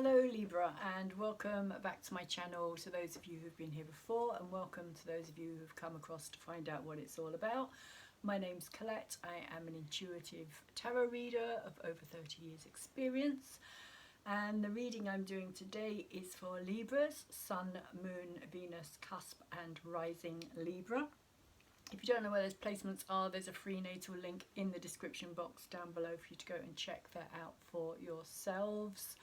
Hello Libra, and welcome back to my channel, to those of you who've been here before, and welcome to those of you who've come across to find out what it's all about. My name's Colette. I am an intuitive tarot reader of over 30 years experience, and the reading I'm doing today is for Libras, Sun, Moon, Venus, Cusp and Rising Libra. If you don't know where those placements are, there's a free natal link in the description box down below for you to go and check that out for yourselves.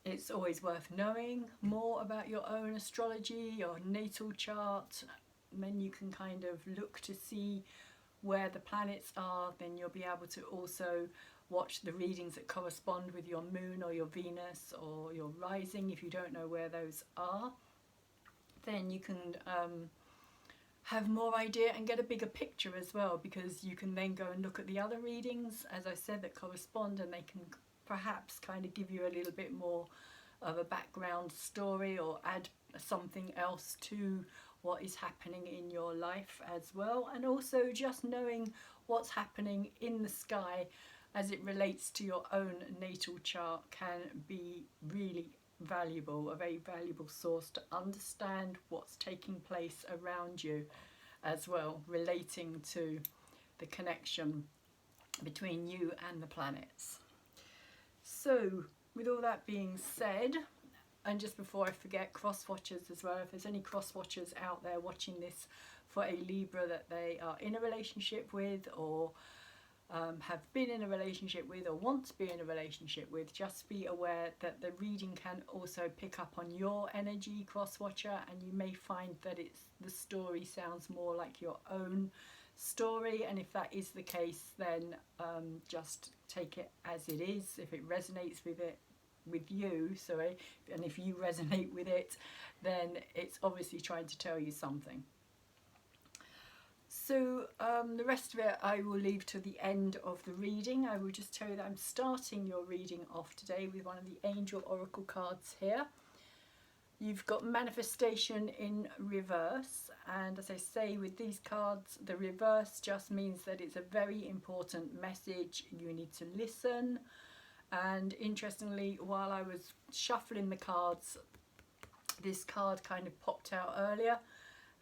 It's always worth knowing more about your own astrology, your natal chart. Then you can kind of look to see where the planets are. Then you'll be able to also watch the readings that correspond with your moon or your Venus or your rising. If you don't know where those are, then you can have more idea and get a bigger picture as well, because you can then go and look at the other readings, as I said, that correspond, and they can perhaps kind of give you a little bit more of a background story or add something else to what is happening in your life as well. And also just knowing what's happening in the sky as it relates to your own natal chart can be really valuable, a very valuable source to understand what's taking place around you as well, relating to the connection between you and the planets. So with all that being said, and just before I forget, cross watchers as well, if there's any cross watchers out there watching this for a Libra that they are in a relationship with, or have been in a relationship with, or want to be in a relationship with, just be aware that the reading can also pick up on your energy, cross watcher, and you may find that the story sounds more like your own story. And if that is the case, then just take it as it is. If it resonates with you, and if you resonate with it, then it's obviously trying to tell you something. So the rest of it I will leave to the end of the reading. I will just tell you that I'm starting your reading off today with one of the Angel Oracle cards here. You've got manifestation in reverse, and as I say with these cards, the reverse just means that it's a very important message. You need to listen. And interestingly, while I was shuffling the cards, this card kind of popped out earlier,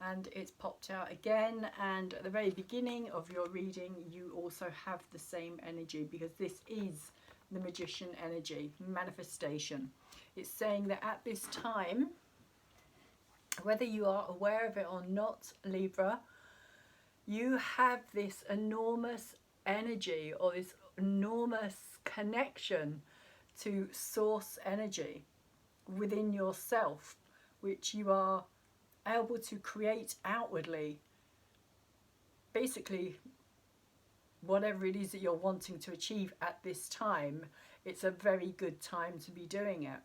and it's popped out again, and at the very beginning of your reading you also have the same energy, because this is the Magician energy, manifestation. It's saying that at this time, whether you are aware of it or not, Libra, you have this enormous energy, or this enormous connection to source energy within yourself, which you are able to create outwardly. Basically, whatever it is that you're wanting to achieve at this time, it's a very good time to be doing it.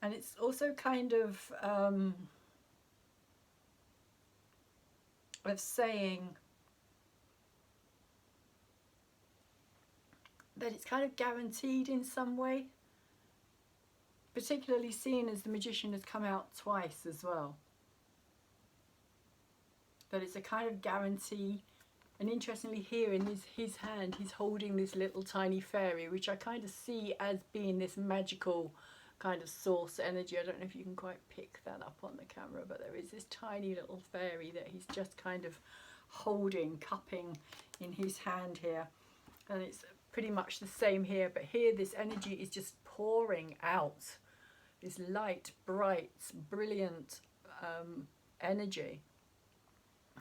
And it's also kind of saying that it's kind of guaranteed in some way, particularly seeing as the Magician has come out twice as well, that it's a kind of guarantee. And interestingly, here in his hand he's holding this little tiny fairy, which I kind of see as being this magical kind of source energy. I don't know if you can quite pick that up on the camera, but there is this tiny little fairy that he's just kind of holding, cupping in his hand here. And it's pretty much the same here, but here this energy is just pouring out, this light, bright, brilliant energy,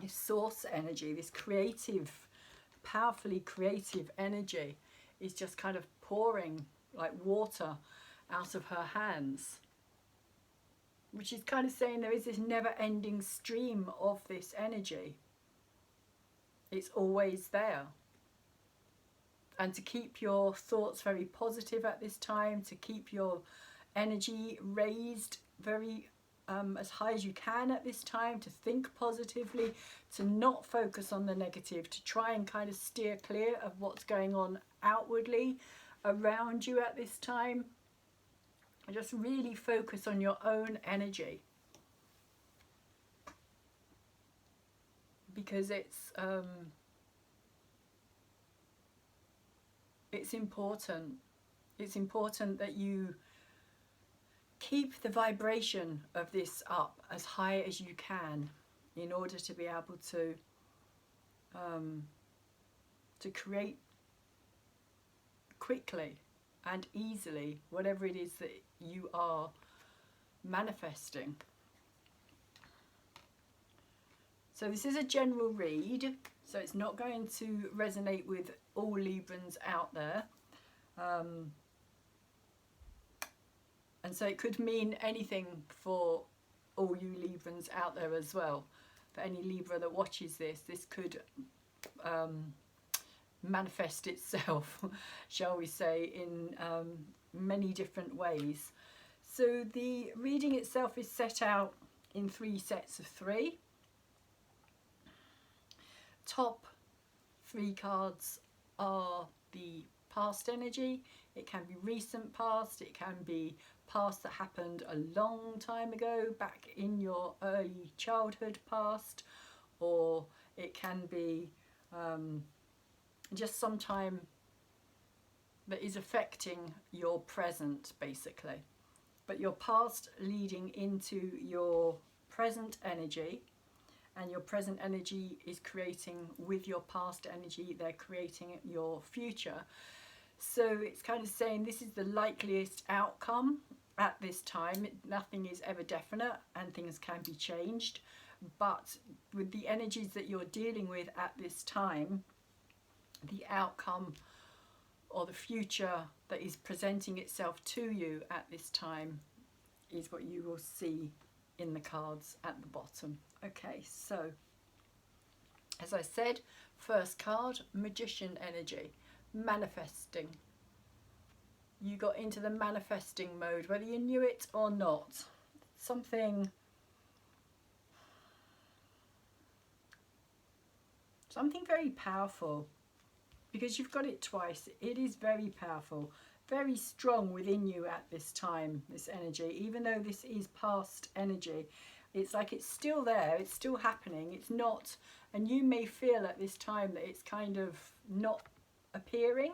this source energy, this creative, powerfully creative energy is just kind of pouring like water out of her hands, which is kind of saying there is this never-ending stream of this energy. It's always there. And to keep your thoughts very positive at this time, to keep your energy raised very as high as you can at this time, to think positively, to not focus on the negative, to try and kind of steer clear of what's going on outwardly around you at this time. Just really focus on your own energy, because it's it's important. It's important that you keep the vibration of this up as high as you can in order to be able to create quickly and easily whatever it is that you are manifesting. So this is a general read, so it's not going to resonate with all Librans out there. And so it could mean anything for all you Librans out there as well. For any Libra that watches this, this could manifest itself, shall we say, in many different ways. So the reading itself is set out in 3 sets of 3. Top 3 cards are the past energy. It can be recent past, it can be past that happened a long time ago, back in your early childhood past, or it can be just some time that is affecting your present, basically. But your past leading into your present energy, and your present energy is creating with your past energy, they're creating your future. So it's kind of saying this is the likeliest outcome at this time. Nothing is ever definite and things can be changed. But with the energies that you're dealing with at this time, the outcome or the future that is presenting itself to you at this time is what you will see in the cards at the bottom. Okay, so as I said, first card, Magician energy, manifesting. You got into the manifesting mode, whether you knew it or not. Something very powerful, because you've got it twice. It is very powerful, very strong within you at this time, this energy. Even though this is past energy, it's like it's still there, it's still happening, it's not, and you may feel at this time that it's kind of not appearing,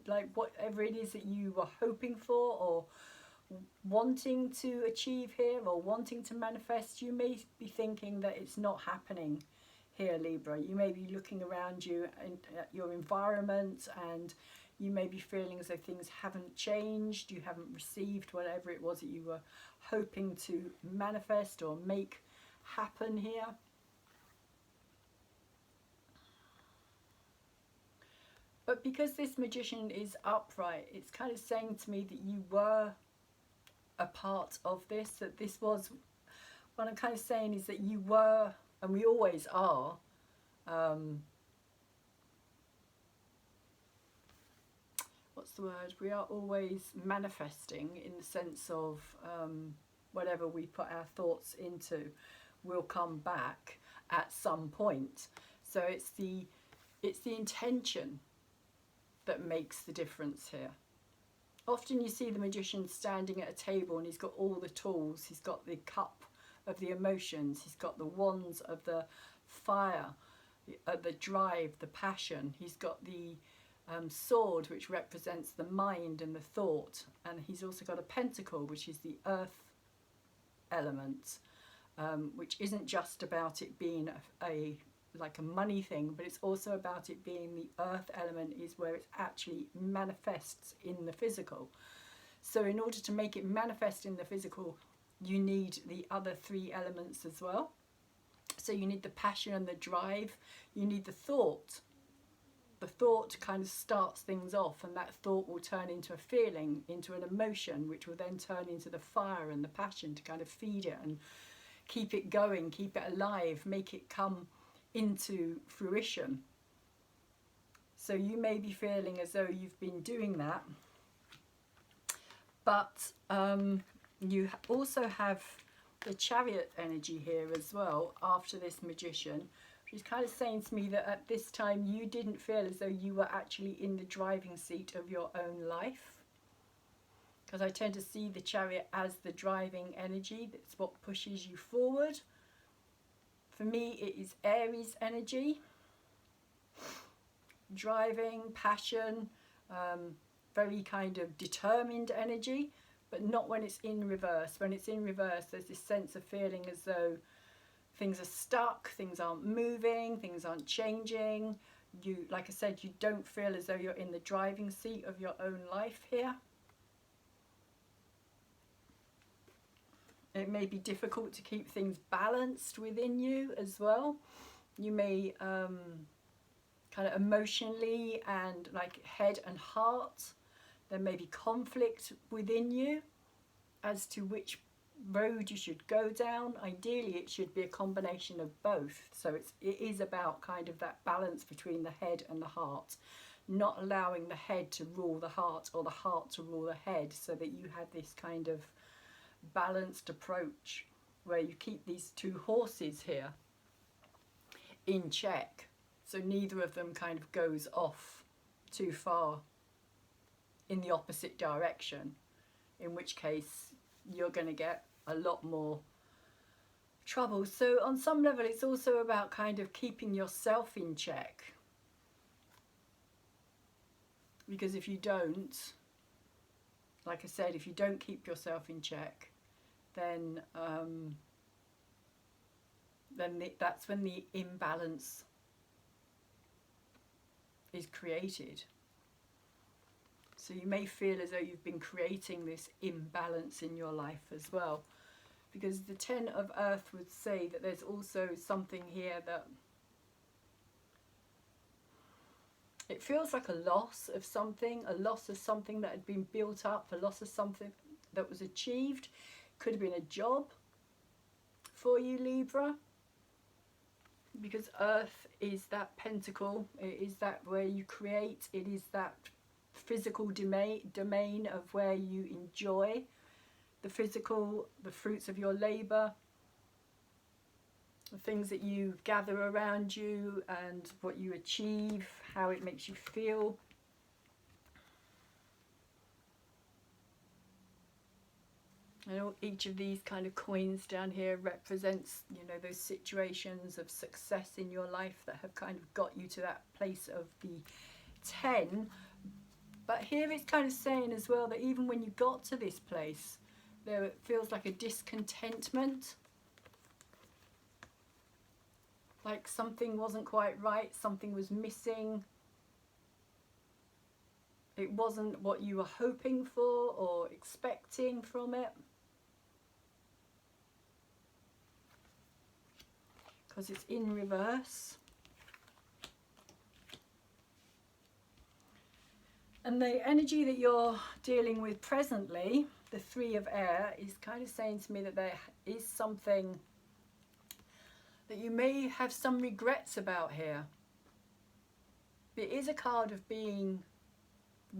like whatever it is that you were hoping for or wanting to achieve here or wanting to manifest, you may be thinking that it's not happening here, Libra. You may be looking around you at your environment, and you may be feeling as though things haven't changed, you haven't received whatever it was that you were hoping to manifest or make happen here. But because this Magician is upright, it's kind of saying to me that you were a part of this, that this was, what I'm kind of saying is that you were, and we always are, what's the word? We are always manifesting, in the sense of whatever we put our thoughts into will come back at some point. So it's the intention that makes the difference here. Often you see the Magician standing at a table and he's got all the tools. He's got the cup of the emotions, he's got the wands of the fire, the drive, the passion. He's got the sword, which represents the mind and the thought, and he's also got a pentacle, which is the earth element, which isn't just about it being like a money thing, but it's also about it being the earth element, is where it actually manifests in the physical. So in order to make it manifest in the physical, you need the other 3 elements as well. So you need the passion and the drive, you need the thought. The thought kind of starts things off, and that thought will turn into a feeling, into an emotion, which will then turn into the fire and the passion to kind of feed it and keep it going, keep it alive, make it come into fruition. So you may be feeling as though you've been doing that, but you also have the Chariot energy here as well after this Magician, which is kind of saying to me that at this time you didn't feel as though you were actually in the driving seat of your own life, because I tend to see the Chariot as the driving energy. That's what pushes you forward. For me, it is Aries energy, driving, passion, very kind of determined energy, but not when it's in reverse. When it's in reverse, there's this sense of feeling as though things are stuck, things aren't moving, things aren't changing. You, like I said, you don't feel as though you're in the driving seat of your own life here. It may be difficult to keep things balanced within you as well. You may kind of emotionally and like head and heart, there may be conflict within you as to which road you should go down. Ideally it should be a combination of both, so it is about kind of that balance between the head and the heart, not allowing the head to rule the heart or the heart to rule the head, so that you have this kind of balanced approach where you keep these two horses here in check, so neither of them kind of goes off too far in the opposite direction, in which case you're going to get a lot more trouble. So on some level it's also about kind of keeping yourself in check, because if you don't, like I said, if you don't keep yourself in check, then that's when the imbalance is created. So you may feel as though you've been creating this imbalance in your life as well, because the Ten of Earth would say that there's also something here that it feels like a loss of something that had been built up, a loss of something that was achieved. Could have been a job for you, Libra, because Earth is that pentacle, it is that where you create, it is that physical domain of where you enjoy the physical, the fruits of your labour, the things that you gather around you and what you achieve, how it makes you feel. And each of these kind of coins down here represents, you know, those situations of success in your life that have kind of got you to that place of the 10. But here it's kind of saying as well that even when you got to this place, there feels like a discontentment. Like something wasn't quite right, something was missing. It wasn't what you were hoping for or expecting from it. Because it's in reverse. And the energy that you're dealing with presently, the Three of Air, is kind of saying to me that there is something that you may have some regrets about here. It is a card of being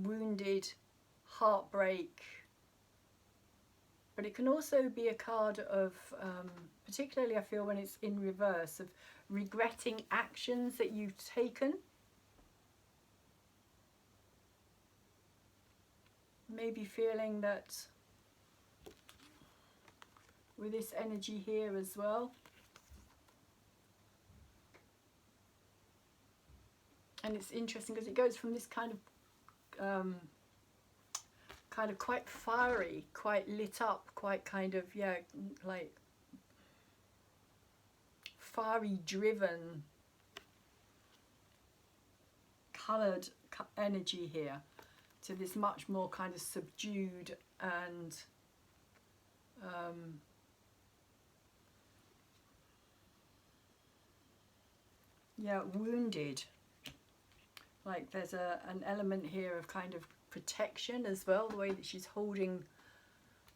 wounded, heartbreak, but it can also be a card of, particularly I feel when it's in reverse, of regretting actions that you've taken. Maybe feeling that with this energy here as well. And it's interesting because it goes from this kind of quite fiery, quite lit up, quite kind of, yeah, like fiery driven, coloured energy here, to this much more kind of subdued and yeah, wounded. Like there's an element here of kind of protection as well, the way that she's holding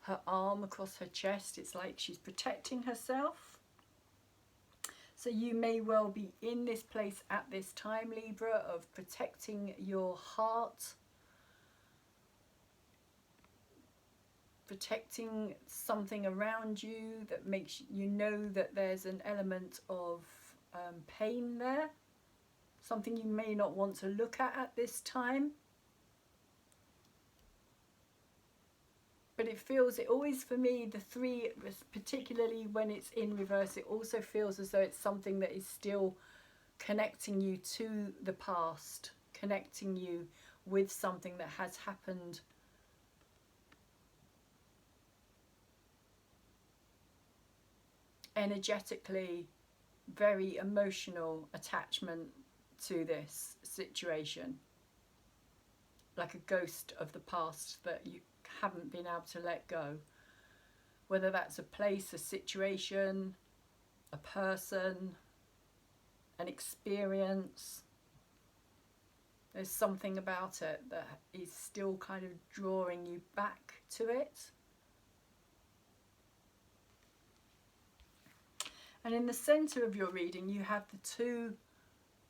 her arm across her chest. It's like she's protecting herself. So you may well be in this place at this time, Libra, of protecting your heart, protecting something around you that makes you know that there's an element of pain there. Something you may not want to look at this time. But it feels, it always, for me, the three, particularly when it's in reverse, it also feels as though it's something that is still connecting you to the past, connecting you with something that has happened energetically, very emotional attachment to this situation, like a ghost of the past that you haven't been able to let go, whether that's a place, a situation, a person, an experience. There's something about it that is still kind of drawing you back to it. And in the center of your reading, you have the Two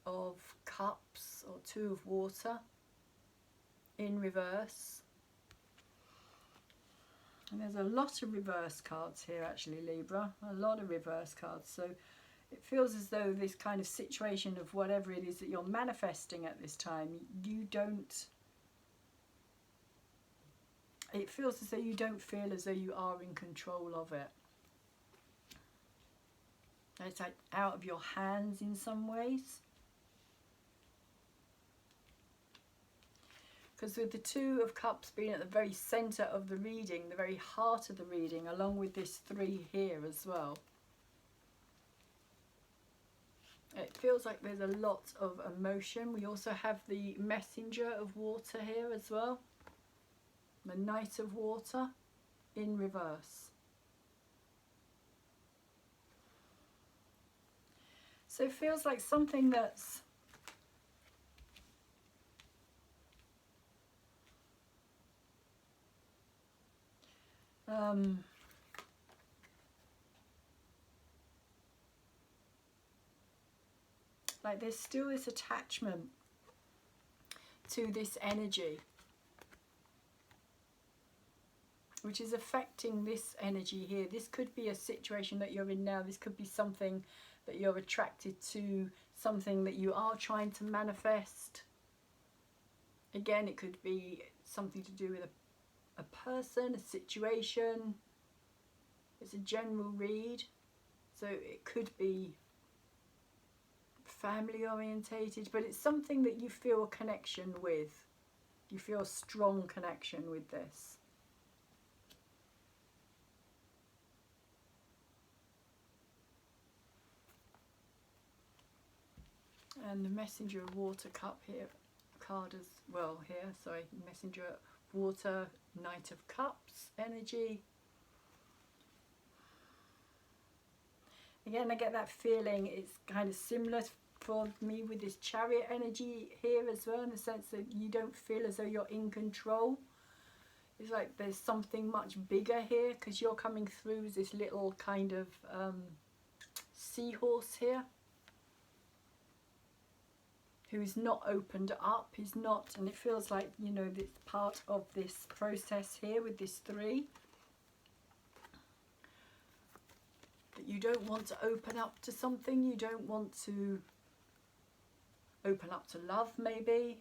of Cups, or Two of Water, in reverse. And there's a lot of reverse cards here, actually, Libra. A lot of reverse cards. So it feels as though this kind of situation of whatever it is that you're manifesting at this time, it feels as though you don't feel as though you are in control of it. It's like out of your hands in some ways. Because with the Two of Cups being at the very centre of the reading, the very heart of the reading, along with this 3 here as well, it feels like there's a lot of emotion. We also have the Messenger of Water here as well. The Knight of Water in reverse. So it feels like something that's like there's still this attachment to this energy, which is affecting this energy here. This could be a situation that you're in now. This could be something that you're attracted to, something that you are trying to manifest. Again, it could be something to do with a person, a situation. It's a general read, so it could be family orientated, but it's something that you feel a connection with. You feel a strong connection with this. And the Messenger of Water cup here, card as well here, sorry, Messenger of Water, Knight of Cups energy. Again, I get that feeling it's kind of similar for me with this Chariot energy here as well, in the sense that you don't feel as though you're in control. It's like there's something much bigger here, because you're coming through as this little kind of seahorse here, who's not opened up, he's not, and it feels like, you know, this part of this process here with this 3, that you don't want to open up to something, you don't want to open up to love, maybe,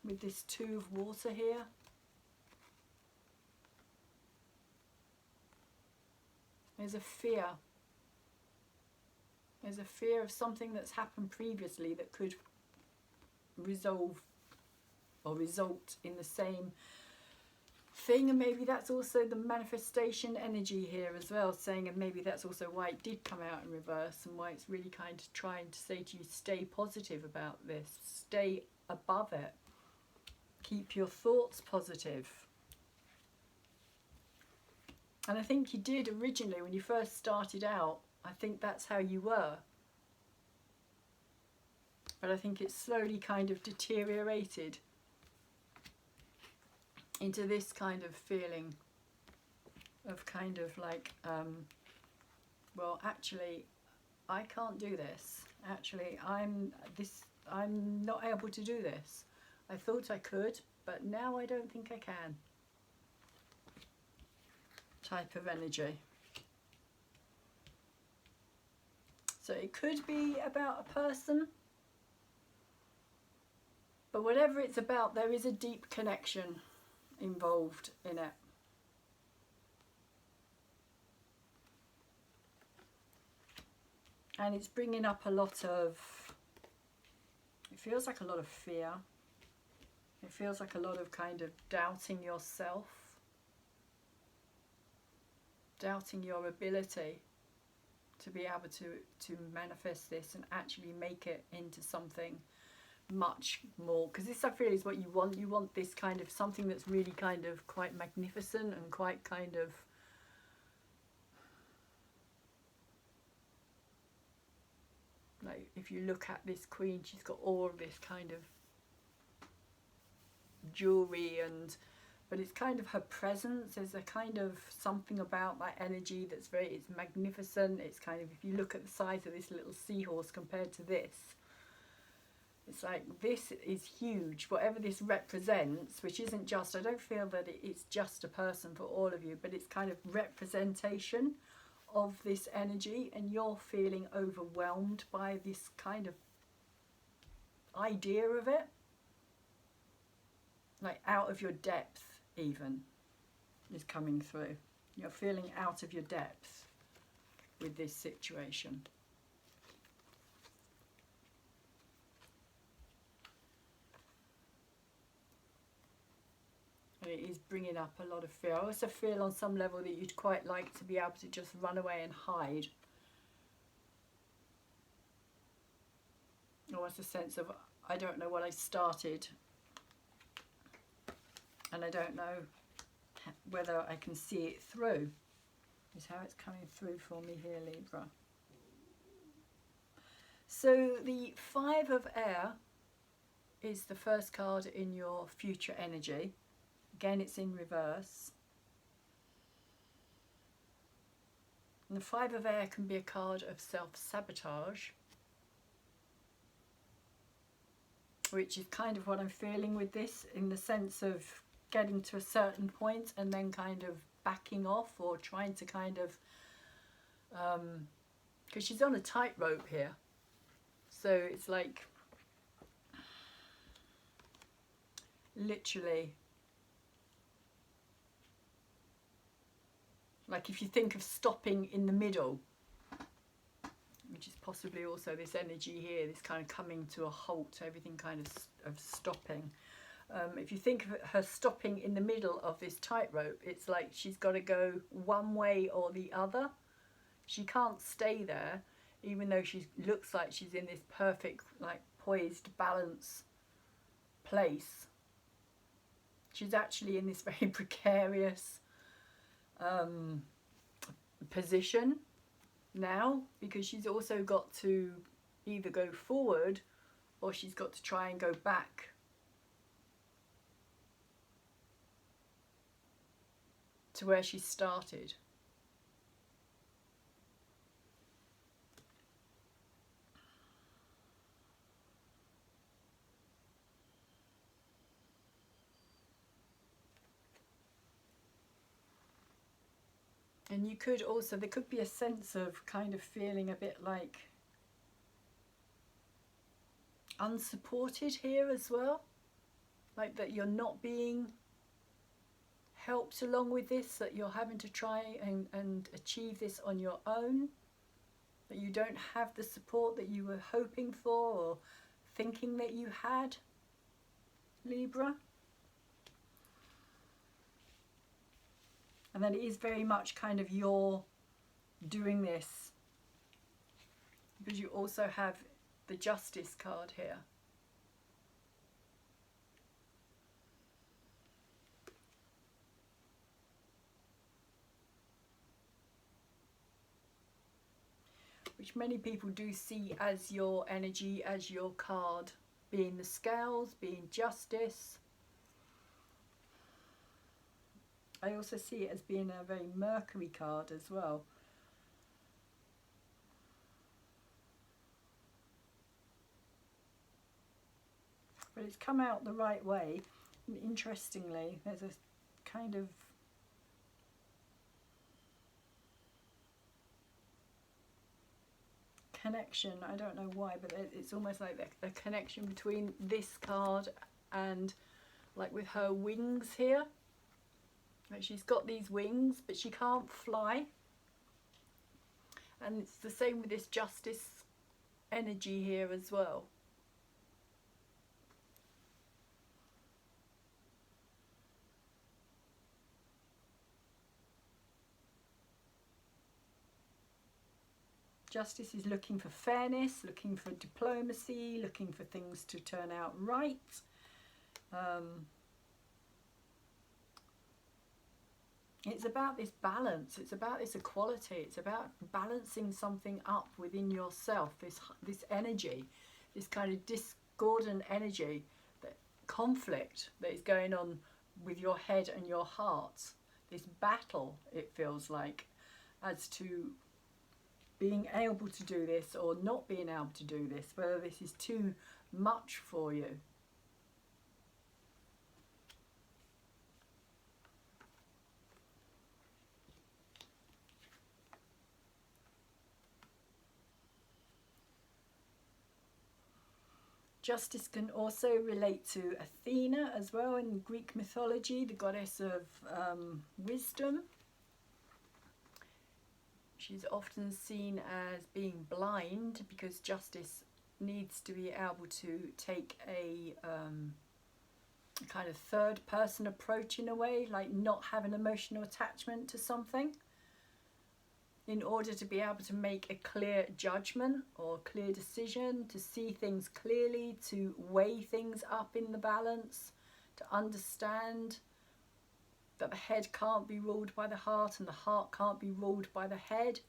with this 2 of Water here. There's a fear. There's a fear of something that's happened previously that could resolve or result in the same thing, and maybe that's also the manifestation energy here as well, saying, and maybe that's also why it did come out in reverse, and why it's really kind of trying to say to you, stay positive about this, stay above it, keep your thoughts positive. And I think you did originally when you first started out. I think that's how you were. But I think it's slowly kind of deteriorated into this kind of feeling of kind of like, well, actually, I can't do this. Actually, I'm not able to do this. I thought I could, but now I don't think I can. Type of energy. So it could be about a person, but whatever it's about, there is a deep connection involved in it. And it's bringing up a lot of It feels like a lot of fear. It feels like a lot of kind of doubting yourself, doubting your ability to be able to manifest this and actually make it into something much more, because this I feel is what you want. You want this kind of something that's really kind of quite magnificent and quite kind of like, if you look at this queen, she's got all of this kind of jewelry, and but it's kind of her presence. There's a kind of something about that energy that's it's magnificent. It's kind of, if you look at the size of this little seahorse compared to this, it's like, this is huge. Whatever this represents, which isn't just, I don't feel that it's just a person for all of you, but it's kind of representation of this energy, and you're feeling overwhelmed by this kind of idea of it, like out of your depth even is coming through. You're feeling out of your depth with this situation. And it is bringing up a lot of fear. I also feel on some level that you'd quite like to be able to just run away and hide. Almost a sense of, I don't know what I started, and I don't know whether I can see it through, is how it's coming through for me here, Libra. So the 5 of Air is the first card in your future energy. Again, it's in reverse. And the 5 of Air can be a card of self-sabotage, which is kind of what I'm feeling with this, in the sense of getting to a certain point and then kind of backing off, or trying to kind of, because she's on a tightrope here. So it's like, literally, like if you think of stopping in the middle, which is possibly also this energy here, this kind of coming to a halt, everything kind of stopping. If you think of her stopping in the middle of this tightrope, it's like she's got to go one way or the other. She can't stay there, even though she looks like she's in this perfect, like, poised, balance place. She's actually in this very precarious position now, because she's also got to either go forward or she's got to try and go back. To where she started. And you could also, there could be a sense of kind of feeling a bit like unsupported here as well. Like that you're not being helped along with this, that you're having to try and achieve this on your own, that you don't have the support that you were hoping for or thinking that you had, Libra. And then it is very much kind of you're doing this, because you also have the Justice card here. Which many people do see as your energy, as your card, being the Scales, being Justice. I also see it as being a very Mercury card as well. But it's come out the right way. And interestingly, there's a kind of connection, I don't know why, but it's almost like a connection between this card and, like, with her wings here. Like, she's got these wings, but she can't fly. And it's the same with this Justice energy here as well. Justice is looking for fairness, looking for diplomacy, looking for things to turn out right. It's about this balance, it's about this equality, it's about balancing something up within yourself, this energy, this kind of discordant energy, that conflict that is going on with your head and your heart, this battle, it feels like, as to being able to do this or not being able to do this, whether this is too much for you. Justice can also relate to Athena as well in Greek mythology, the goddess of wisdom. She's often seen as being blind because Justice needs to be able to take a kind of third person approach in a way, like not have an emotional attachment to something, in order to be able to make a clear judgment or a clear decision, to see things clearly, to weigh things up in the balance, to understand that the head can't be ruled by the heart and the heart can't be ruled by the head.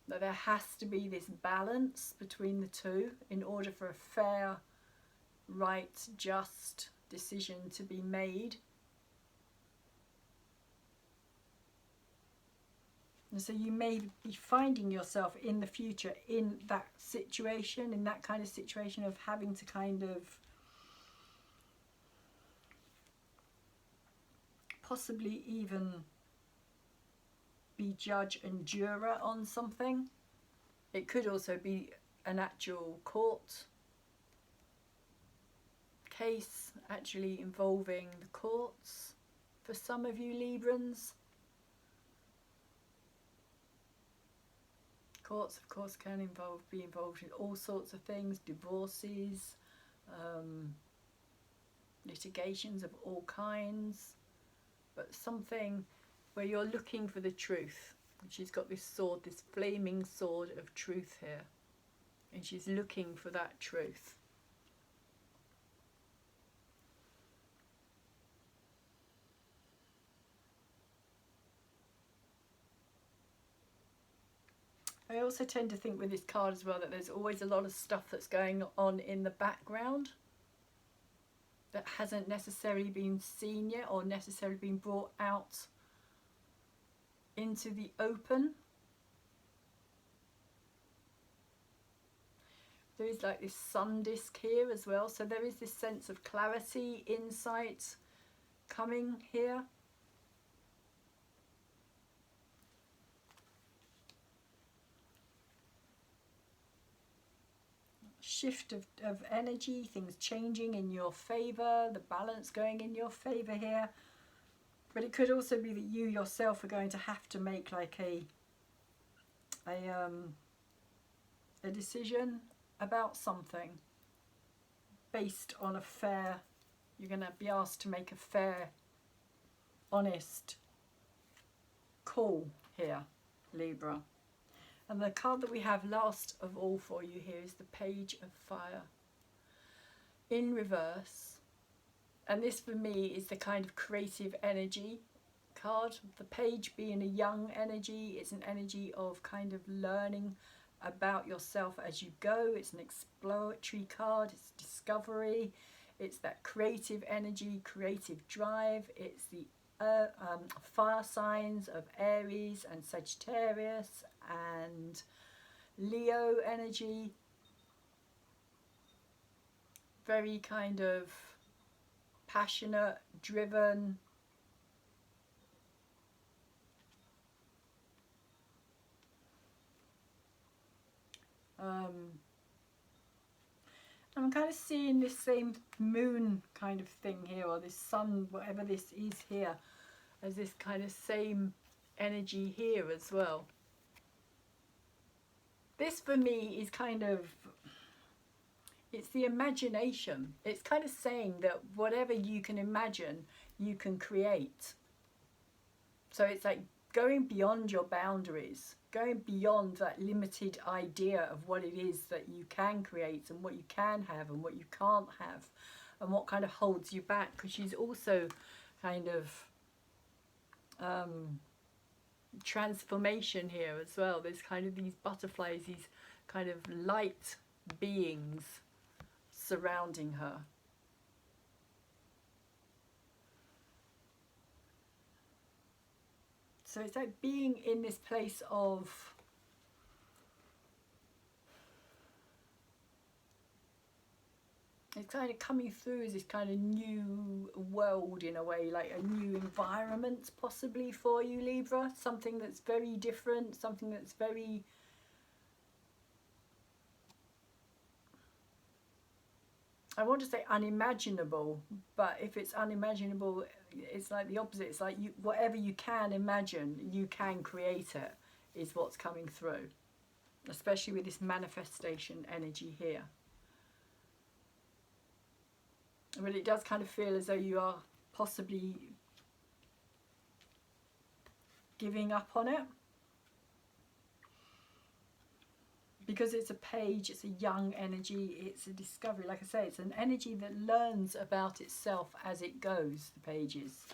That there has to be this balance between the two in order for a fair, right, just decision to be made. And so you may be finding yourself in the future in that situation, in that kind of situation of having to kind of possibly even be judge and juror on something. It could also be an actual court case, actually involving the courts for some of you Librans. Courts, of course, can be involved in all sorts of things, divorces, litigations of all kinds, but something where you're looking for the truth. And she's got this sword, this flaming sword of truth here, and she's looking for that truth. I also tend to think with this card as well that there's always a lot of stuff that's going on in the background that hasn't necessarily been seen yet or necessarily been brought out into the open. There is like this sun disk here as well, so there is this sense of clarity, insight coming here. Shift of energy, things changing in your favour, the balance going in your favour here. But it could also be that you yourself are going to have to make like a decision about something based on a fair, you're going to be asked to make a fair, honest call here, Libra. And the card that we have last of all for you here is the Page of Fire in reverse. And this for me is the kind of creative energy card. The page being a young energy, it's an energy of kind of learning about yourself as you go. It's an exploratory card, it's discovery, it's that creative energy, creative drive. It's the fire signs of Aries and Sagittarius and Leo energy. Very kind of passionate, driven, I'm kind of seeing this same moon kind of thing here, or this sun, whatever this is here, as this kind of same energy here as well. This for me is kind of, it's the imagination. It's kind of saying that whatever you can imagine, you can create. So it's like going beyond your boundaries, going beyond that limited idea of what it is that you can create and what you can have and what you can't have and what kind of holds you back. Because she's also kind of transformation here as well. There's kind of these butterflies, these kind of light beings surrounding her. So it's like being in this place of it's kind of coming through as this kind of new world in a way, like a new environment possibly for you, Libra. Something that's very different, something that's very... I want to say unimaginable, but if it's unimaginable, it's like the opposite. It's like whatever you can imagine, you can create it, is what's coming through. Especially with this manifestation energy here. But it does kind of feel as though you are possibly giving up on it. Because it's a page, it's a young energy, it's a discovery. Like I say, it's an energy that learns about itself as it goes, the pages.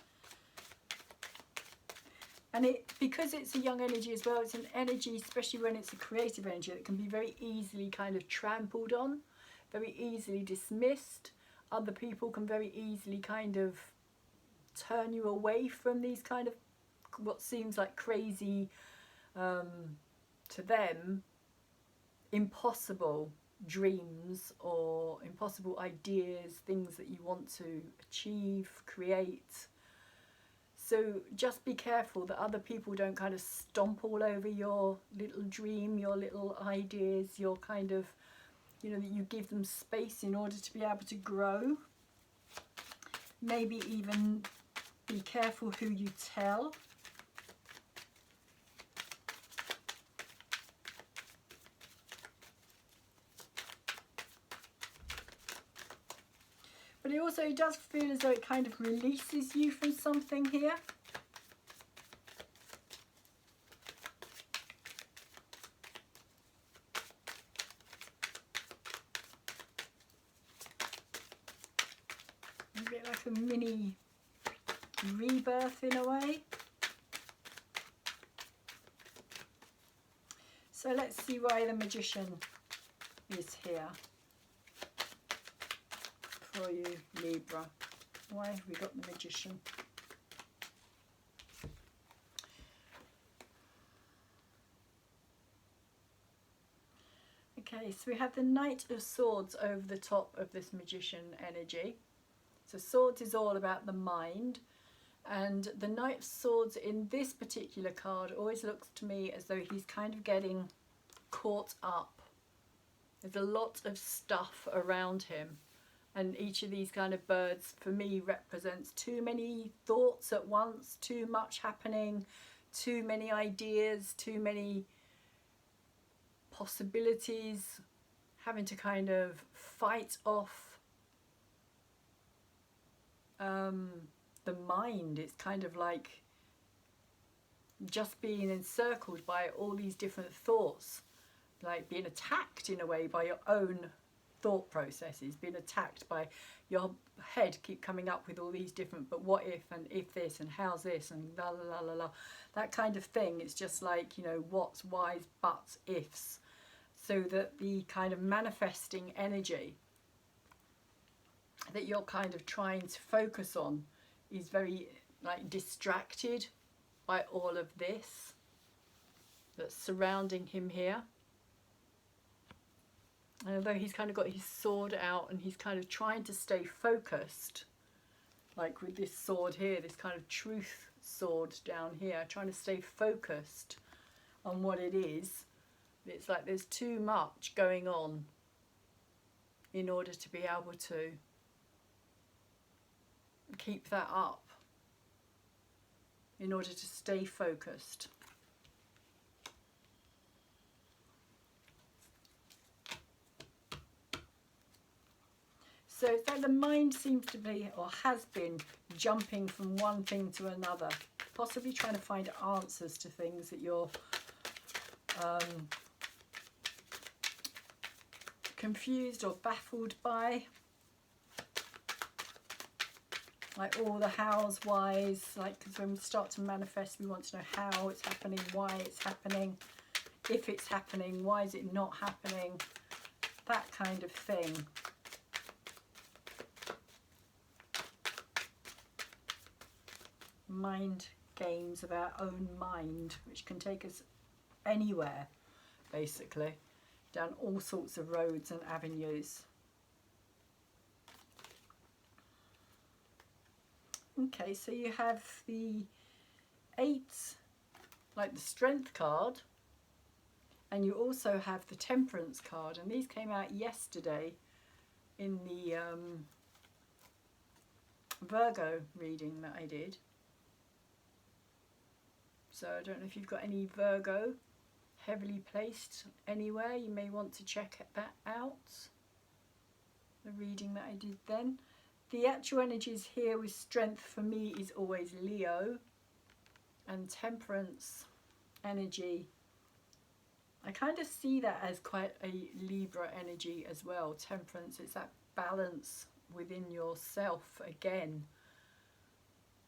And because it's a young energy as well, it's an energy, especially when it's a creative energy, that can be very easily kind of trampled on, very easily dismissed. Other people can very easily kind of turn you away from these kind of what seems like crazy to them, impossible dreams or impossible ideas, things that you want to achieve, create. So just be careful that other people don't kind of stomp all over your little dream, your little ideas, your kind of, you know, that you give them space in order to be able to grow. Maybe even be careful who you tell. But it also does feel as though it kind of releases you from something here. A bit like a mini rebirth in a way. So let's see why the Magician is here for you, Libra. Why have we got the Magician? Okay, so we have the Knight of Swords over the top of this Magician energy. So Swords is all about the mind, and the Knight of Swords in this particular card always looks to me as though he's kind of getting caught up. There's a lot of stuff around him, and each of these kind of birds for me represents too many thoughts at once, too much happening, too many ideas, too many possibilities, having to kind of fight off the mind. It's kind of like just being encircled by all these different thoughts, like being attacked in a way by your own thought processes, being attacked by your head keep coming up with all these different but what if, and if this, and how's this, and la la la la la, that kind of thing. It's just like, you know, what's, why's, buts, ifs, so that the kind of manifesting energy that you're kind of trying to focus on is very like distracted by all of this that's surrounding him here. And although he's kind of got his sword out and he's kind of trying to stay focused, like with this sword here, this kind of truth sword down here, trying to stay focused on what it is, it's like there's too much going on in order to be able to keep that up, in order to stay focused. So it's like the mind seems to be, or has been, jumping from one thing to another. possibly trying to find answers to things that you're confused or baffled by. Like all the hows, whys, like, because when we start to manifest, we want to know how it's happening, why it's happening, if it's happening, why is it not happening, that kind of thing. Mind games of our own mind, which can take us anywhere, basically, down all sorts of roads and avenues. Okay, so you have the 8, like the Strength card, and you also have the Temperance card, and these came out yesterday in the Virgo reading that I did. So I don't know if you've got any Virgo heavily placed anywhere, you may want to check that out, the reading that I did then. The actual energies here with Strength for me is always Leo, and Temperance energy, I kind of see that as quite a Libra energy as well. Temperance, it's that balance within yourself again,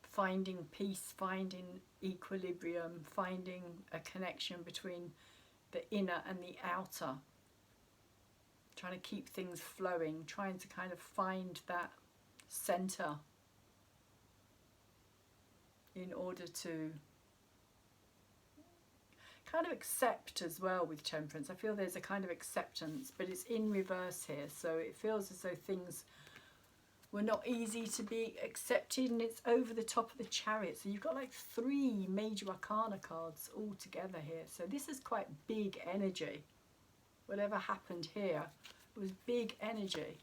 finding peace, finding equilibrium, finding a connection between the inner and the outer, trying to keep things flowing, trying to kind of find that center in order to kind of accept as well. With Temperance, I feel there's a kind of acceptance, but it's in reverse here, so it feels as though things were not easy to be accepted, and it's over the top of the Chariot. So you've got like 3 major arcana cards all together here, so this is quite big energy. Whatever happened here, it was big energy.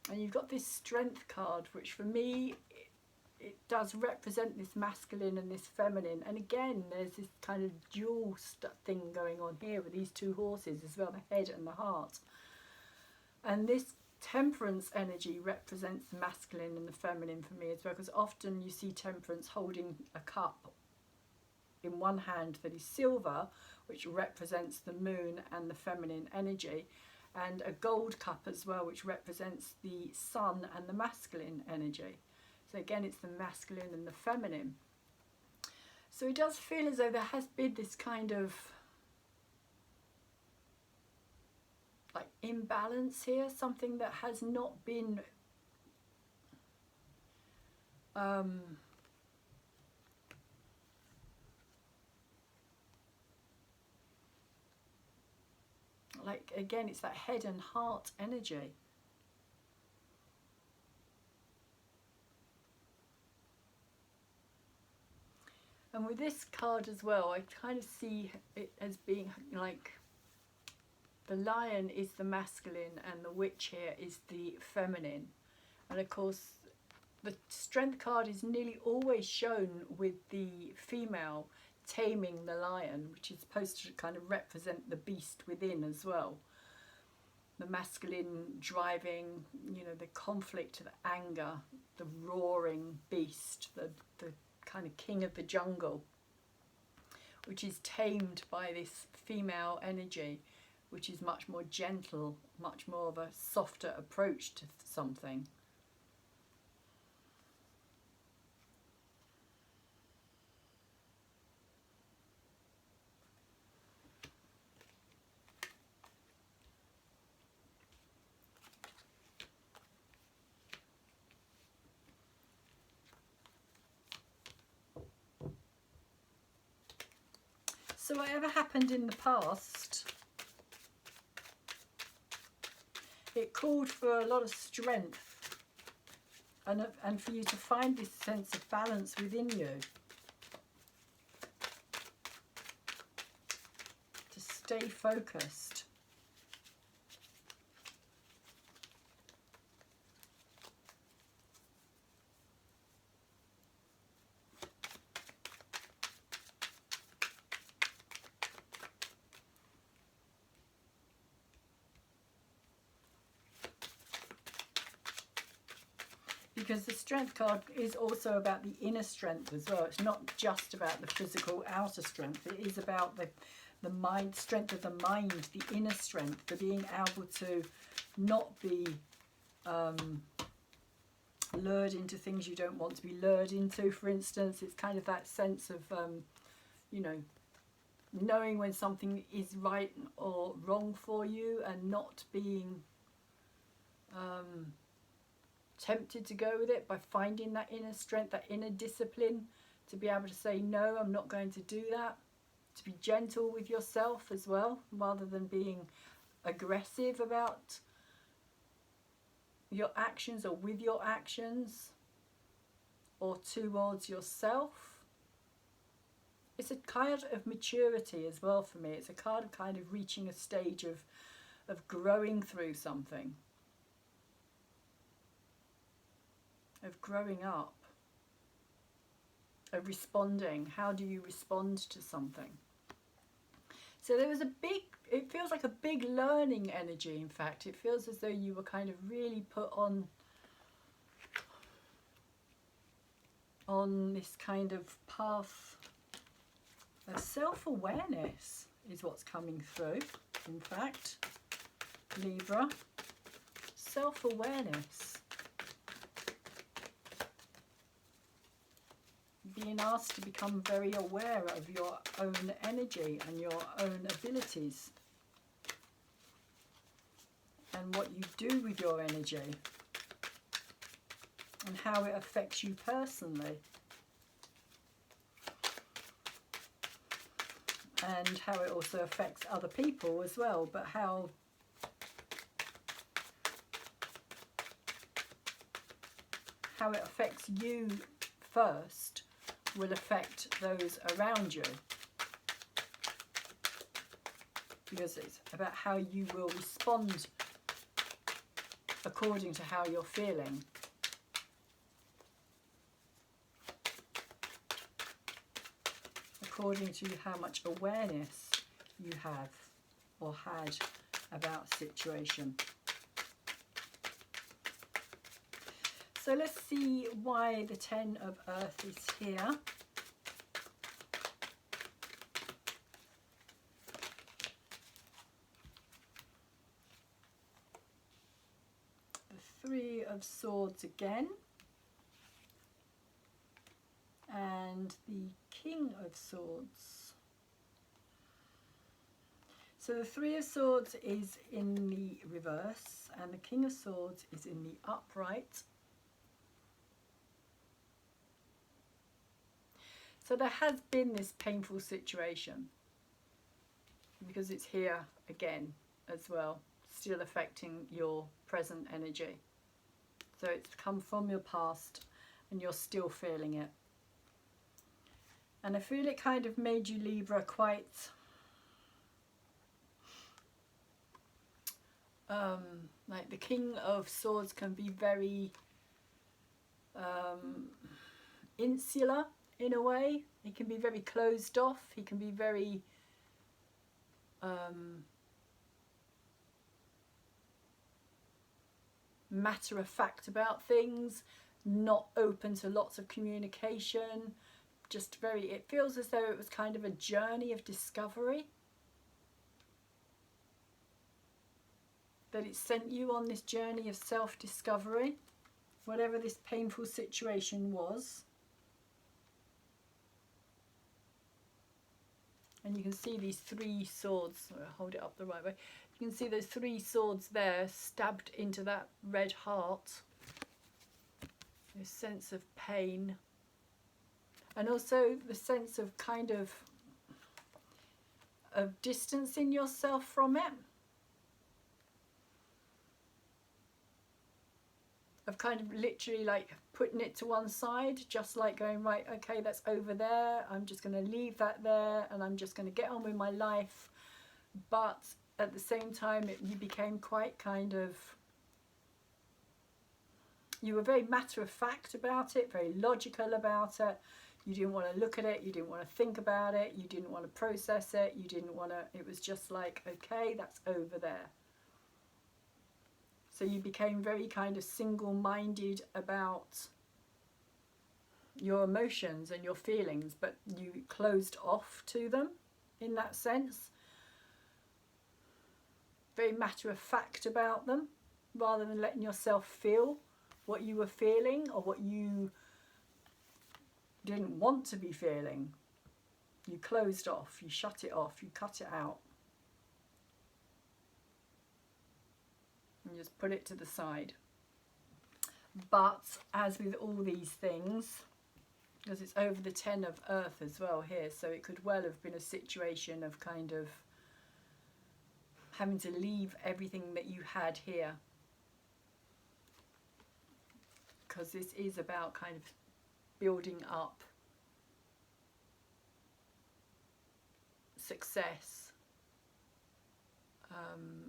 And you've got this Strength card, which for me, it does represent this masculine and this feminine. And again, there's this kind of dual thing going on here with these 2 horses as well, the head and the heart. And this Temperance energy represents the masculine and the feminine for me as well, because often you see Temperance holding a cup in one hand that is silver, which represents the moon and the feminine energy, and a gold cup as well, which represents the sun and the masculine energy. So again, it's the masculine and the feminine. So it does feel as though there has been this kind of like imbalance here, something that has not been like, again, it's that head and heart energy. And with this card as well, I kind of see it as being like the lion is the masculine and the witch here is the feminine. And of course, the Strength card is nearly always shown with the female taming the lion, which is supposed to kind of represent the beast within as well. The masculine driving, you know, the conflict, the anger, the roaring beast, the kind of king of the jungle, which is tamed by this female energy, which is much more gentle, much more of a softer approach to something. So whatever happened in the past, it called for a lot of strength and for you to find this sense of balance within you, to stay focused. Because the strength card is also about the inner strength as well. It's not just about the physical outer strength. It is about the mind, strength of the mind, the inner strength, the being able to not be lured into things you don't want to be lured into, for instance. It's kind of that sense of, you know, knowing when something is right or wrong for you and not being tempted to go with it, by finding that inner strength, that inner discipline to be able to say, no, I'm not going to do that. To be gentle with yourself as well, rather than being aggressive about your actions or with your actions or towards yourself. It's a card of maturity as well for me. It's a card of kind of reaching a stage of growing through something, of growing up, of responding. How do you respond to something? So there was a big, it feels like a big learning energy. In fact, it feels as though you were kind of really put on this kind of path of self-awareness is what's coming through. In fact, Libra, self-awareness. Being asked to become very aware of your own energy and your own abilities and what you do with your energy and how it affects you personally and how it also affects other people as well, but how it affects you first will affect those around you, because it's about how you will respond according to how you're feeling. According to how much awareness you have or had about a situation. So let's see why the Ten of Earth is here. The Three of Swords again. And the King of Swords. So the Three of Swords is in the reverse and the King of Swords is in the upright. So there has been this painful situation, because it's here again as well, still affecting your present energy. So it's come from your past and you're still feeling it. And I feel it kind of made you, Libra, quite like the King of Swords can be very insular in a way. He can be very closed off. He can be very matter of fact about things, not open to lots of communication. Just very, it feels as though it was kind of a journey of discovery. That it sent you on this journey of self-discovery, whatever this painful situation was. And you can see these three swords, I'll hold it up the right way. You can see those three swords there stabbed into that red heart. This sense of pain. And also the sense of kind of distancing yourself from it. Of kind of literally like putting it to one side, just like going, right, okay, that's over there. I'm just going to leave that there and I'm just going to get on with my life. But at the same time, you became quite kind of, you were very matter of fact about it, very logical about it. You didn't want to look at it, you didn't want to think about it, you didn't want to process it, you didn't want to, it was just like, okay, that's over there. So you became very kind of single-minded about your emotions and your feelings, but you closed off to them in that sense. Very matter of fact about them, rather than letting yourself feel what you were feeling or what you didn't want to be feeling. You closed off, you shut it off, you cut it out. And just put it to the side. But as with all these things, because it's over the 10 of earth as well here, so it could well have been a situation of kind of having to leave everything that you had here, because this is about kind of building up success,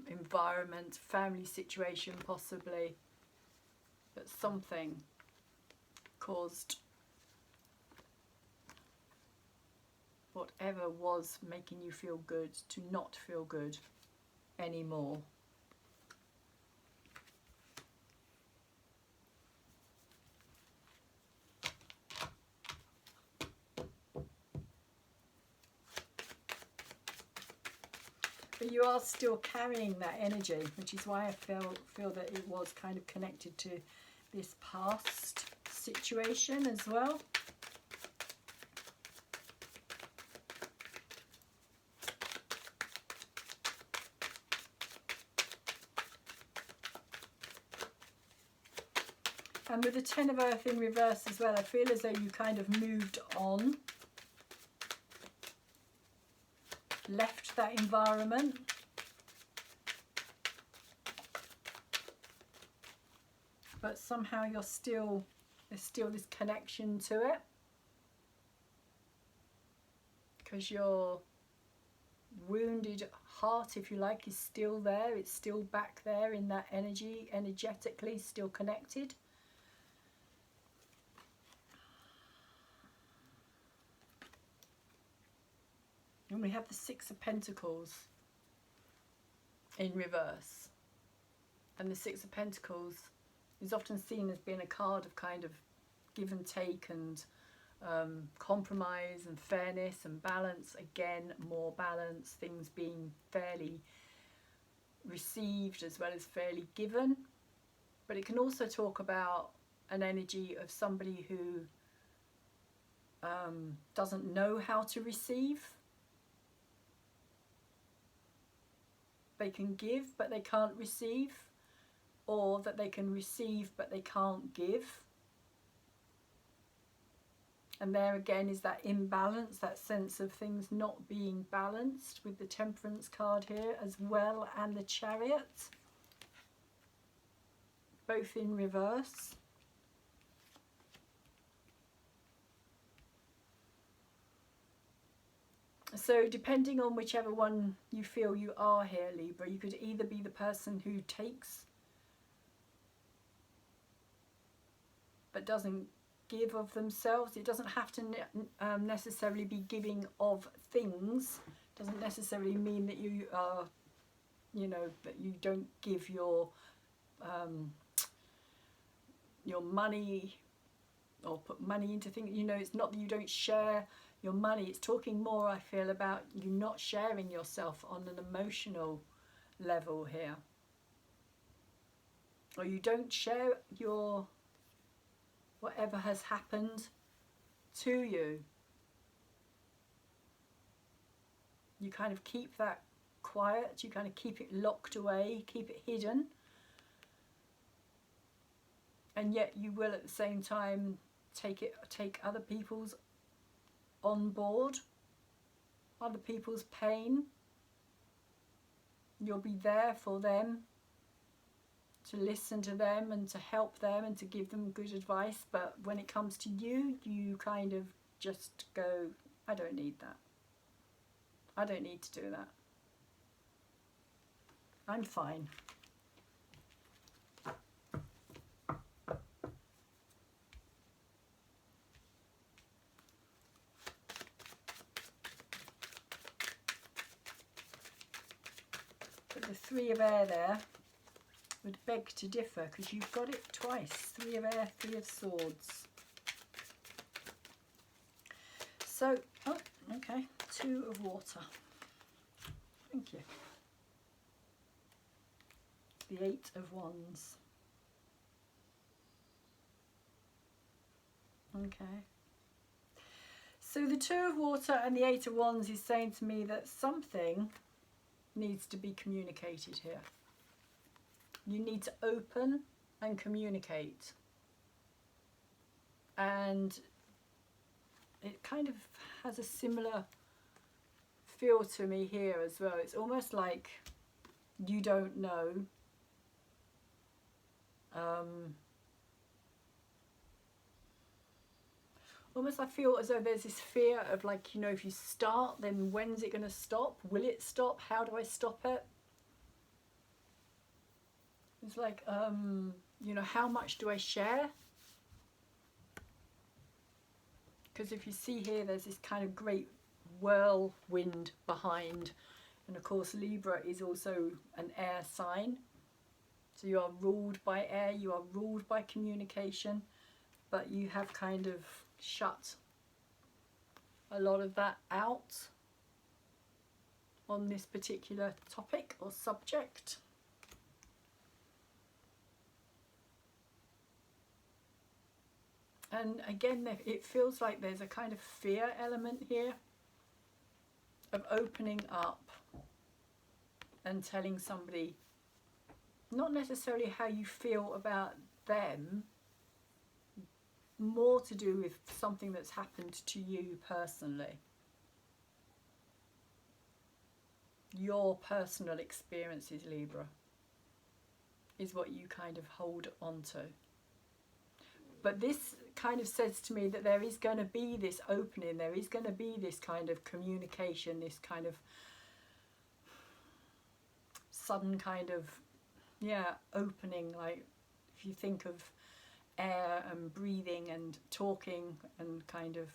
environment, family situation possibly, but something caused whatever was making you feel good to not feel good anymore. But you are still carrying that energy, which is why I feel that it was kind of connected to this past situation as well. And with the 10 of earth in reverse as well, I feel as though you kind of moved on, left that environment, but somehow there's still this connection to it, because your wounded heart, if you like, is still there. It's still back there in that energy, energetically still connected. And we have the 6 of Pentacles in reverse. And the 6 of Pentacles is often seen as being a card of kind of give and take and compromise and fairness and balance. Again, more balance, things being fairly received as well as fairly given. But it can also talk about an energy of somebody who doesn't know how to receive. They can give but they can't receive, or that they can receive but they can't give. And there again is that imbalance, that sense of things not being balanced, with the Temperance card here as well, and the Chariot, both in reverse. So depending on whichever one you feel you are here, Libra, you could either be the person who takes but doesn't give of themselves. It doesn't have to necessarily be giving of things. It doesn't necessarily mean that you are, you know, that you don't give your money or put money into things. You know, it's not that you don't share your money. It's talking more, I feel, about you not sharing yourself on an emotional level here. Or you don't share your whatever has happened to you. You kind of keep that quiet. You kind of keep it locked away, keep it hidden. And yet you will at the same time take other people's on board, other people's pain. You'll be there for them, to listen to them and to help them and to give them good advice. But when it comes to you, you kind of just go, I don't need that. I don't need to do that. I'm fine. Put the 3 of air there. would beg to differ, because you've got it twice. 3 of air, 3 of swords. So, oh, okay, 2 of water. Thank you. The 8 of wands. Okay. So the 2 of water and the 8 of wands is saying to me that something needs to be communicated here. You need to open and communicate. And it kind of has a similar feel to me here as well. It's almost like you don't know. Almost I feel as though there's this fear of, like, you know, if you start, then when's it going to stop? Will it stop? How do I stop it? It's like, you know, how much do I share? Because if you see here, there's this kind of great whirlwind behind. And of course, Libra is also an air sign. So you are ruled by air, you are ruled by communication, but you have kind of shut a lot of that out on this particular topic or subject. And again, it feels like there's a kind of fear element here of opening up and telling somebody not necessarily how you feel about them, more to do with something that's happened to you personally. Your personal experiences, Libra, is what you kind of hold on to. But this kind of says to me that there is going to be this opening, there is going to be this kind of communication, this kind of sudden kind of, yeah, opening. Like if you think of air and breathing and talking and kind of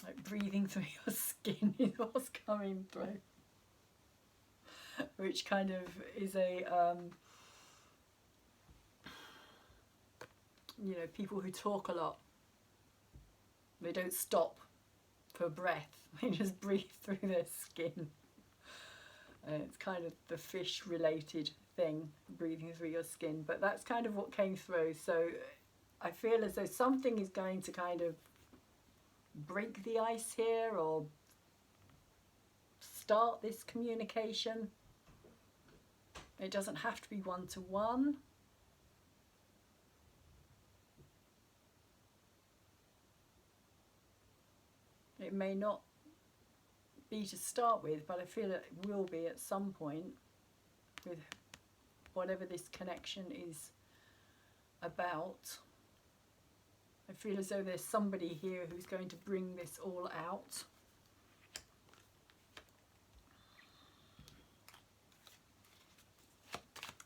like breathing through your skin is what's coming through, which kind of is a you know, people who talk a lot, they don't stop for breath, they just breathe through their skin. And it's kind of the fish related thing, breathing through your skin, but that's kind of what came through. So I feel as though something is going to kind of break the ice here or start this communication. It doesn't have to be one-to-one. It may not be to start with, but I feel it will be at some point with whatever this connection is about. I feel as though there's somebody here who's going to bring this all out.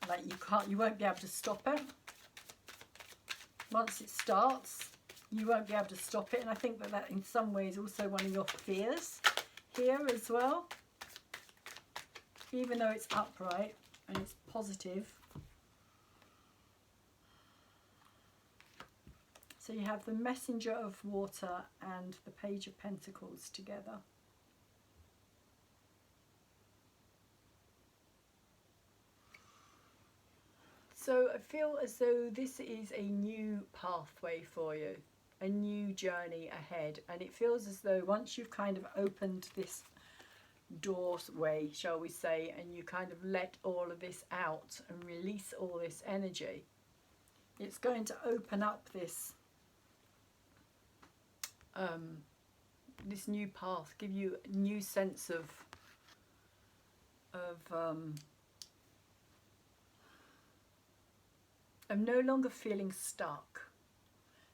Like you won't be able to stop it. Once it starts, you won't be able to stop it. And I think that in some ways also one of your fears here as well. Even though it's upright and it's positive. So you have the Messenger of Water and the Page of Pentacles together. So I feel as though this is a new pathway for you, a new journey ahead. And it feels as though once you've kind of opened this doorway, shall we say, and you kind of let all of this out and release all this energy, it's going to open up this this new path, give you a new sense of no longer feeling stuck,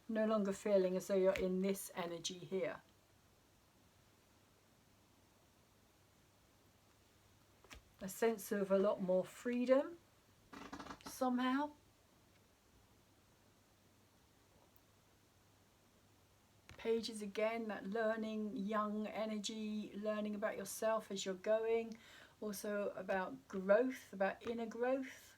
no longer feeling as though you're in this energy here. A sense of a lot more freedom somehow. pages again, that learning, young energy, learning about yourself as you're going. Also about growth, about inner growth.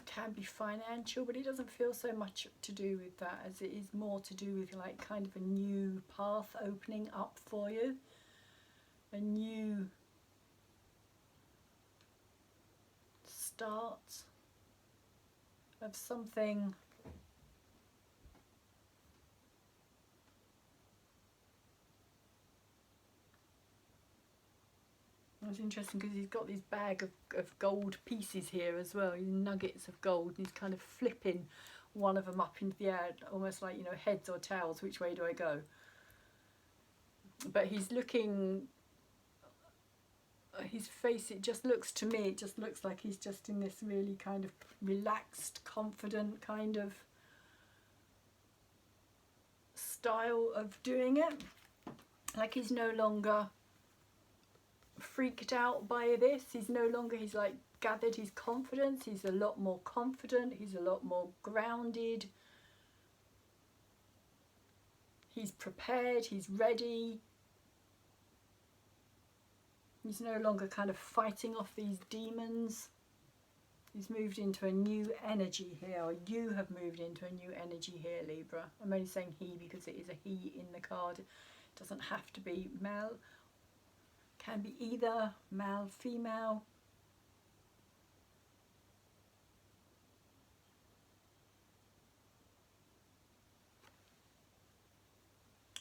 Can be financial, but it doesn't feel so much to do with that as it is more to do with like kind of a new path opening up for you, a new start of something. It's interesting because he's got this bag of gold pieces here as well, nuggets of gold, and he's kind of flipping one of them up into the air, almost like, you know, heads or tails, which way do I go? But he's looking, his face, it just looks to me, it just looks like he's just in this really kind of relaxed, confident kind of style of doing it. Like he's no longer freaked out by this. He's no longer, he's like gathered his confidence. He's a lot more confident. He's a lot more grounded. He's prepared. He's ready. He's no longer kind of fighting off these demons. He's moved into a new energy here, or you have moved into a new energy here, Libra. I'm only saying he because it is a he in the card. It doesn't have to be male. Can be either male, female.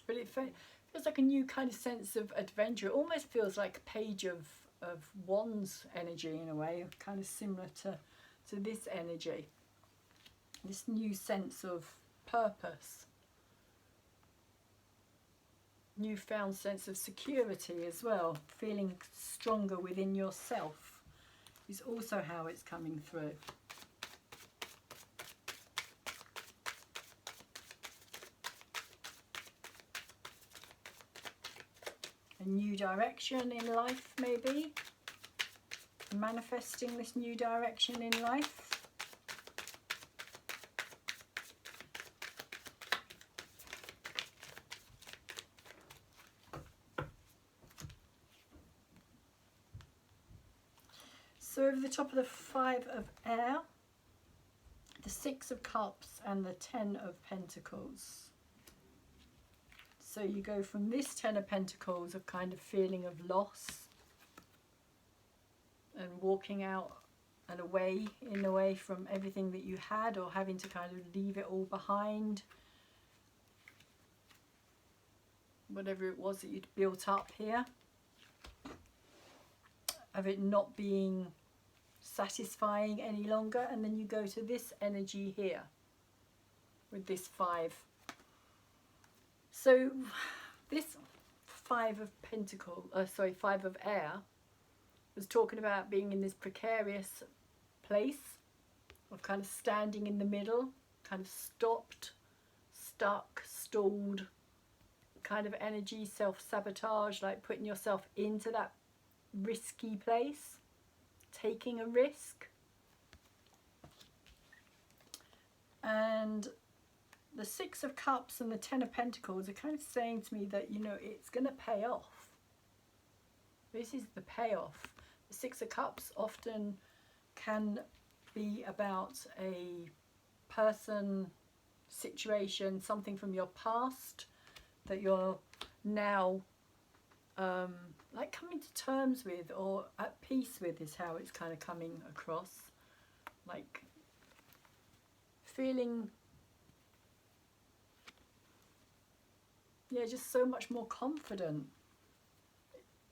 But it feels like a new kind of sense of adventure. It almost feels like a page of wands energy in a way, kind of similar to this energy. This new sense of purpose. Newfound sense of security as well, feeling stronger within yourself is also how it's coming through. A new direction in life, maybe. Manifesting this new direction in life. So over the top of the 5 of air, the 6 of cups and the 10 of pentacles. So you go from this 10 of pentacles of kind of feeling of loss and walking out and away in a way from everything that you had, or having to kind of leave it all behind. Whatever it was that you'd built up here. Of it not being satisfying any longer, and then you go to this energy here with this 5. So this 5 of pentacles, 5 of air, was talking about being in this precarious place of kind of standing in the middle, kind of stopped, stuck, stalled kind of energy, self-sabotage, like putting yourself into that risky place, taking a risk. And the 6 of cups and the 10 of pentacles are kind of saying to me that, you know, it's going to pay off. This is the payoff. The 6 of cups often can be about a person, situation, something from your past that you're now like coming to terms with or at peace with, is how it's kind of coming across. Like feeling, yeah, just so much more confident.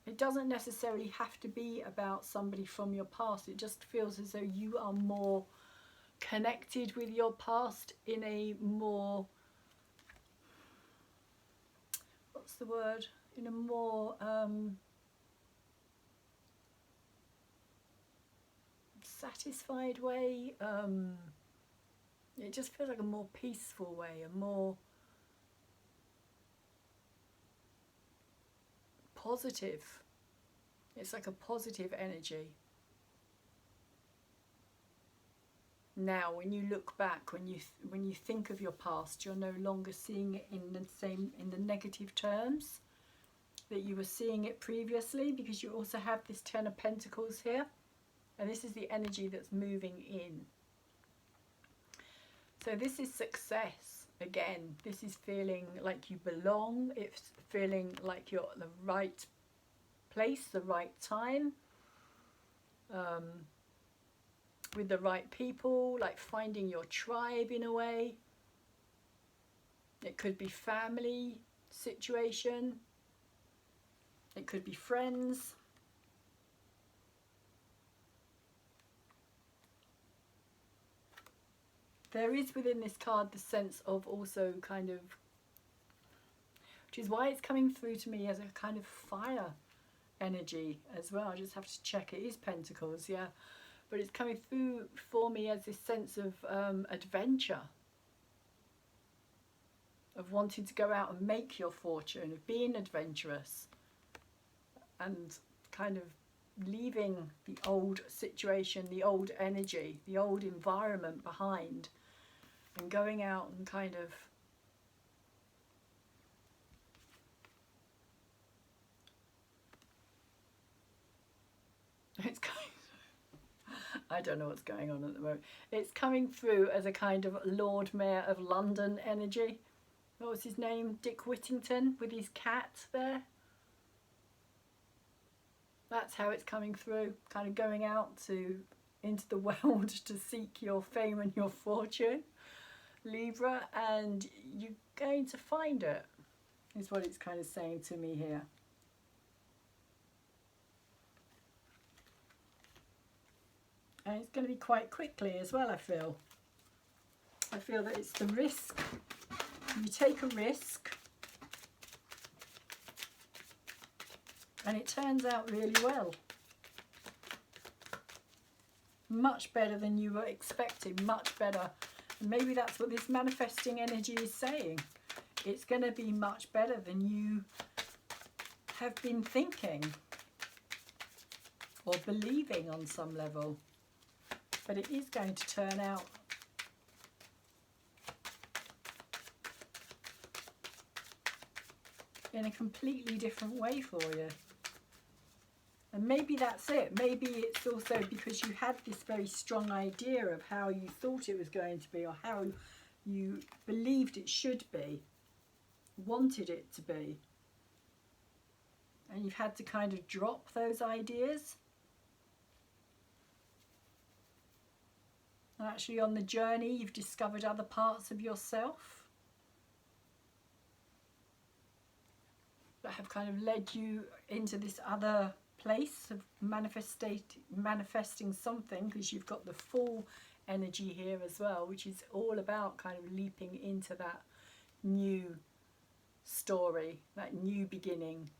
It doesn't necessarily have to be about somebody from your past. It just feels as though you are more connected with your past in a more, what's the word? In a more satisfied way. It just feels like a more peaceful way, a more positive. It's like a positive energy. Now, when you look back, when you think of your past, you're no longer seeing it in the negative terms that you were seeing it previously, because you also have this Ten of Pentacles here, and this is the energy that's moving in. So this is success. Again, this is feeling like you belong. It's feeling like you're at the right place, the right time, with the right people, like finding your tribe in a way. It could be family situation. It could be friends. There is within this card the sense of also kind of, which is why it's coming through to me as a kind of fire energy as well. I just have to check. It is Pentacles, yeah. But it's coming through for me as this sense of adventure, of wanting to go out and make your fortune, of being adventurous, and kind of leaving the old situation, the old energy, the old environment behind, and going out and kind of it's kind of, I don't know what's going on at the moment. It's coming through as a kind of Lord Mayor of London energy. What was his name? Dick Whittington, with his cat there. That's how it's coming through, kind of going out into the world to seek your fame and your fortune, Libra, and you're going to find it, is what it's kind of saying to me here. And it's going to be quite quickly as well, I feel. I feel that it's the risk. You take a risk, and it turns out really well. Much better than you were expecting, much better. And maybe that's what this manifesting energy is saying. It's going to be much better than you have been thinking or believing on some level. But it is going to turn out in a completely different way for you. And maybe that's it. Maybe it's also because you had this very strong idea of how you thought it was going to be, or how you believed it should be, wanted it to be. And you've had to kind of drop those ideas. And actually on the journey, you've discovered other parts of yourself that have kind of led you into this other place of manifesting something, because you've got the full energy here as well, which is all about kind of leaping into that new story, that new beginning,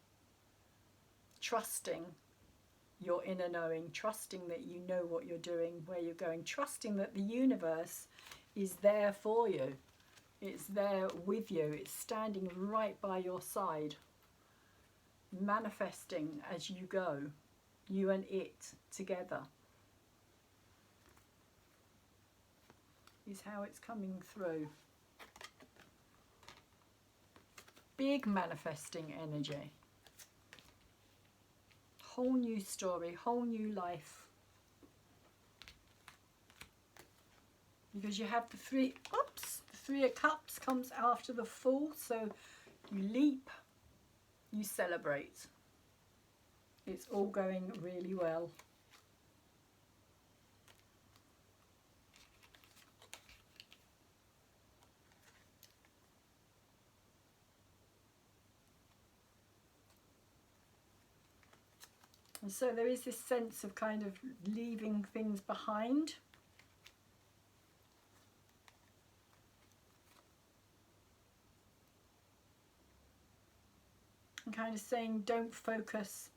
trusting your inner knowing, trusting that you know what you're doing, where you're going, trusting that the universe is there for you. It's there with you. It's standing right by your side, manifesting as you go, you and it together, is how it's coming through. Big manifesting energy. Whole new story, whole new life. Because you have the three, the Three of Cups comes after the Fool, so you leap, you celebrate. It's all going really well. And so there is this sense of kind of leaving things behind. And kind of saying don't focus,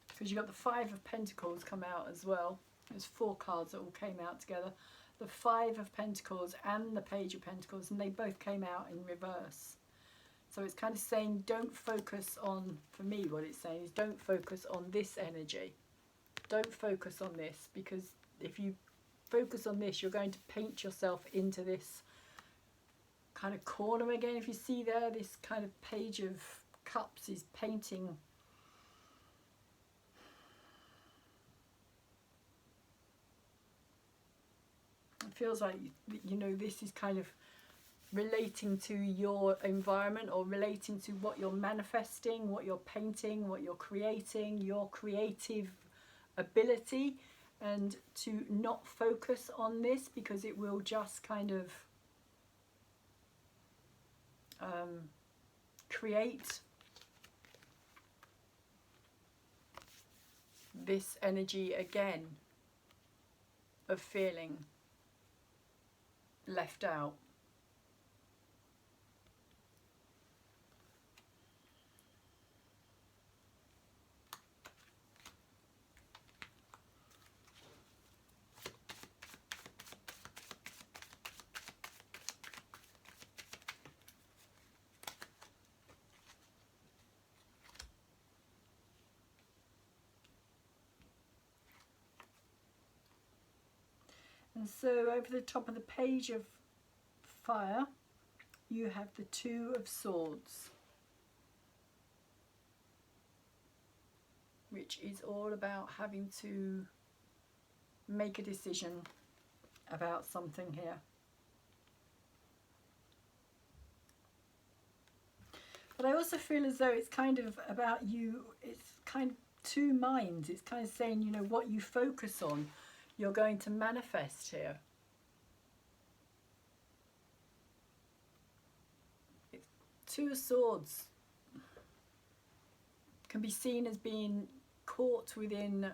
because you've got the Five of Pentacles come out as well. There's 4 cards that all came out together. The Five of Pentacles and the Page of Pentacles, and they both came out in reverse. So it's kind of saying don't focus on, for me what it's saying is don't focus on this energy. Don't focus on this, because if you focus on this, you're going to paint yourself into this kind of corner again. If you see there, this kind of Page of Cups is painting it feels like, you know, this is kind of relating to your environment, or relating to what you're manifesting, what you're painting, what you're creating, your creative ability, and to not focus on this because it will just kind of create this energy again of feeling left out. And so over the top of the Page of Fire, you have the Two of Swords, which is all about having to make a decision about something here. But I also feel as though it's kind of about you, it's kind of two minds. It's kind of saying, you know, what you focus on, you're going to manifest here. Two of Swords can be seen as being caught within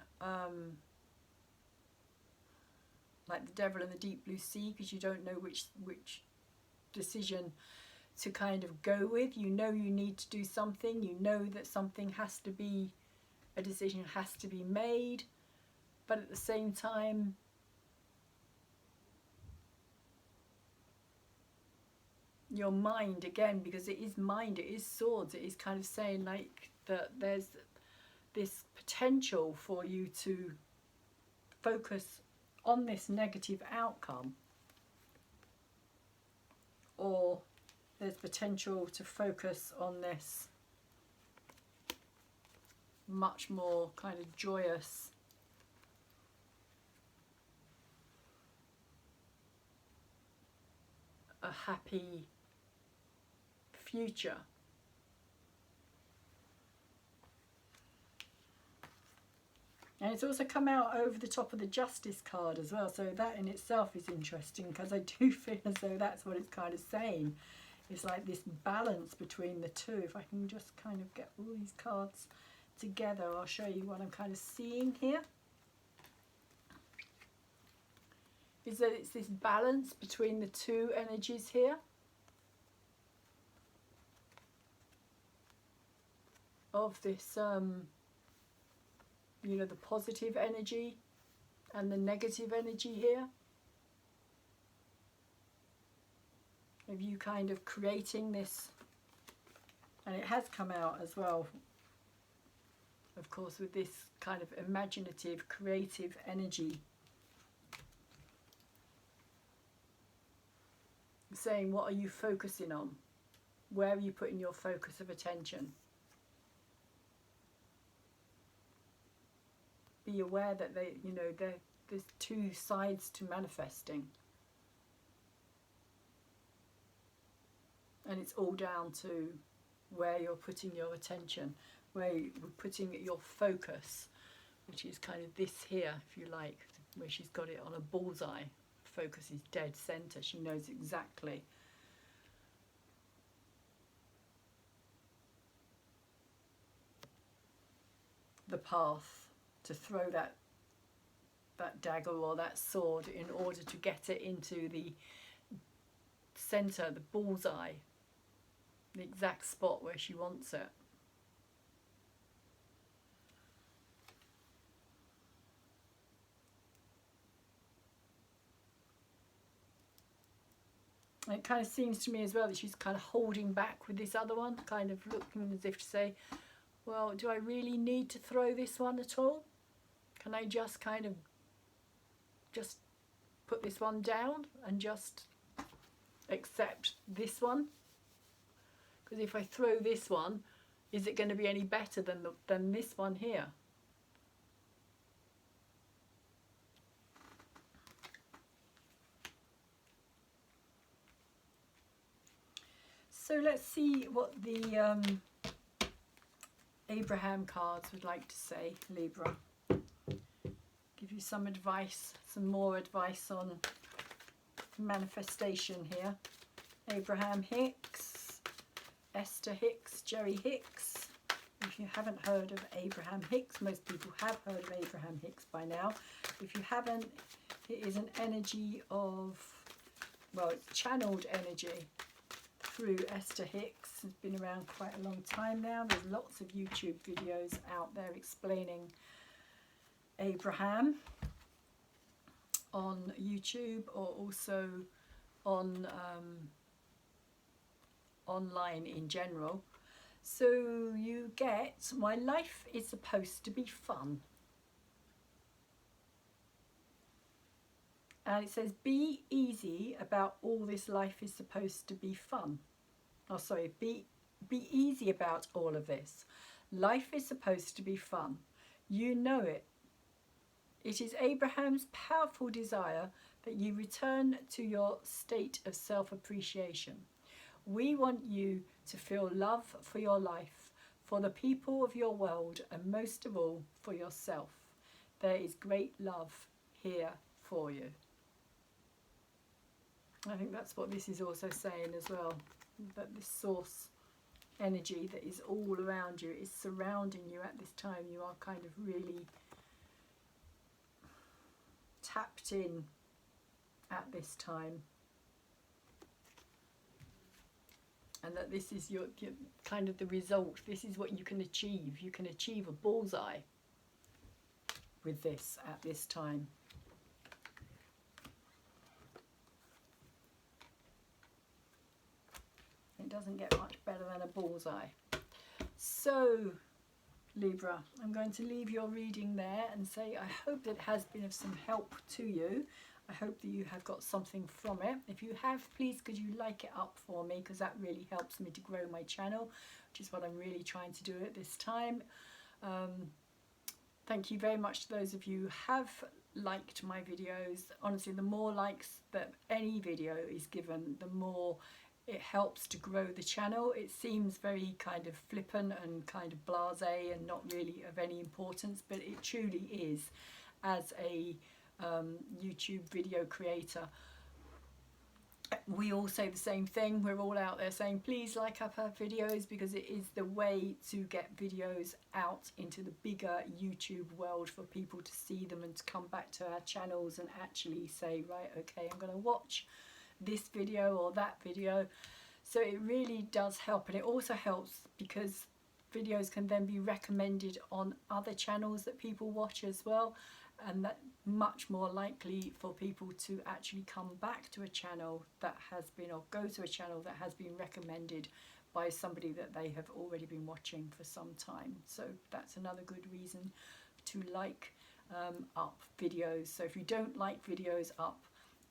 like the devil in the deep blue sea, because you don't know which decision to kind of go with. You know you need to do something, you know that something has to be, a decision has to be made, but at the same time your mind, again, because it is mind, it is swords, it is kind of saying like that there's this potential for you to focus on this negative outcome, or there's potential to focus on this much more kind of joyous, a happy future. And it's also come out over the top of the Justice card as well, so that in itself is interesting, because I do feel as though that's what it's kind of saying. It's like this balance between the two. If I can just kind of get all these cards together, I'll show you what I'm kind of seeing here. Is that it's this balance between the two energies here. Of this, you know, the positive energy and the negative energy here. Of you kind of creating this, and it has come out as well, of course, with this kind of imaginative, creative energy. Saying, what are you focusing on? Where are you putting your focus of attention? Be aware that you know, there's two sides to manifesting. And it's all down to where you're putting your attention, where you're putting your focus, which is kind of this here, if you like, where she's got it on a bullseye. Focus is dead center. She knows exactly. The path to throw that dagger or that sword in order to get it into the center, the bullseye, the exact spot where she wants it. And it kind of seems to me as well that she's kind of holding back with this other one, kind of looking as if to say, well, do I really need to throw this one at all? Can I just kind of just put this one down and just accept this one? Because if I throw this one, is it going to be any better than this one here? So let's see what the Abraham cards would like to say, Libra. Give you some advice, some more advice on manifestation here. Abraham Hicks, Esther Hicks, Jerry Hicks. If you haven't heard of Abraham Hicks, most people have heard of Abraham Hicks by now. If you haven't, it is an energy of, well, it's channeled energy through Esther Hicks. It's been around quite a long time now. There's lots of YouTube videos out there explaining Abraham on YouTube, or also on online in general. So you get, my life is supposed to be fun. And it says, be easy about all this life is supposed to be fun. Oh, sorry, be easy about all of this. Life is supposed to be fun. You know it. It is Abraham's powerful desire that you return to your state of self-appreciation. We want you to feel love for your life, for the people of your world, and most of all, for yourself. There is great love here for you. I think that's what this is also saying as well, that this source energy that is all around you is surrounding you at this time. You are kind of really tapped in at this time, and that this is your kind of the result. This is what you can achieve. You can achieve a bullseye with this at this time. It doesn't get much better than a bullseye. So Libra, I'm going to leave your reading there and say I hope that it has been of some help to you. I hope that you have got something from it. If you have, please could you like it up for me, because that really helps me to grow my channel, which is what I'm really trying to do at this time. Thank you very much to those of you who have liked my videos. Honestly, the more likes that any video is given, the more it helps to grow the channel. It seems very kind of flippant and kind of blasé and not really of any importance, but it truly is. As a YouTube video creator, we all say the same thing. We're all out there saying please like up our videos, because it is the way to get videos out into the bigger YouTube world for people to see them and to come back to our channels and actually say, right, okay, I'm going to watch this video or that video. So it really does help, and it also helps because videos can then be recommended on other channels that people watch as well, and that much more likely for people to actually come back to a channel that has been, or go to a channel that has been recommended by somebody that they have already been watching for some time. So that's another good reason to like up videos. So if you don't like videos up,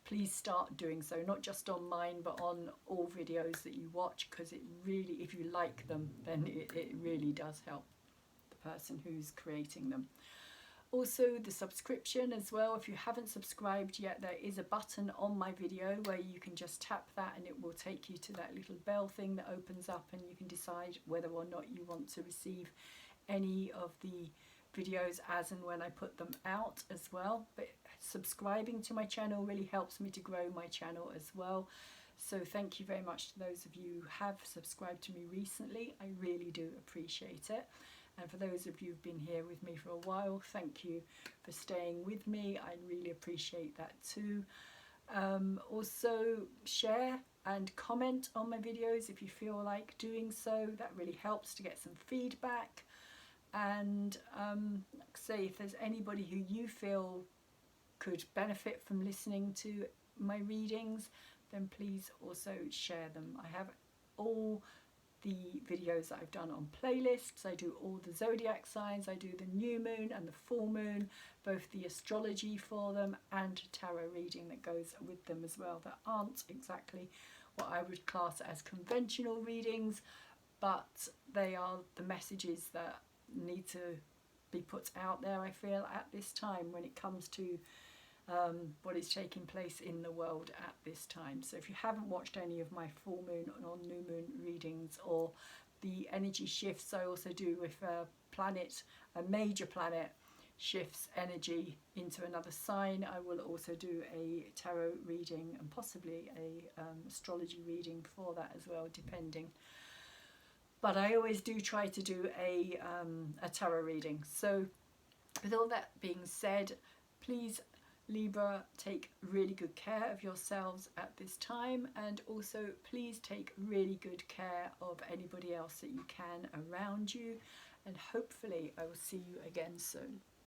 please start doing so, not just on mine but on all videos that you watch, because it really, if you like them, then it really does help the person who's creating them. Also the subscription as well. If you haven't subscribed yet, there is a button on my video where you can just tap that and it will take you to that little bell thing that opens up, and you can decide whether or not you want to receive any of the videos as and when I put them out as well. But subscribing to my channel really helps me to grow my channel as well. So thank you very much to those of you who have subscribed to me recently. I really do appreciate it. And for those of you who've been here with me for a while, thank you for staying with me. I really appreciate that too. Also share and comment on my videos if you feel like doing so. That really helps to get some feedback. And say if there's anybody who you feel could benefit from listening to my readings, then please also share them. I have all the videos that I've done on playlists. I do all the zodiac signs, I do the new moon and the full moon, both the astrology for them and tarot reading that goes with them as well, that aren't exactly what I would class as conventional readings, but they are the messages that need to be put out there, I feel, at this time when it comes to what is taking place in the world at this time. So if you haven't watched any of my full moon or new moon readings, or the energy shifts I also do with a major planet shifts energy into another sign, I will also do a tarot reading and possibly a astrology reading for that as well, depending. But I always do try to do a tarot reading. So with all that being said, please, Libra, take really good care of yourselves at this time, and also please take really good care of anybody else that you can around you, and hopefully I will see you again soon.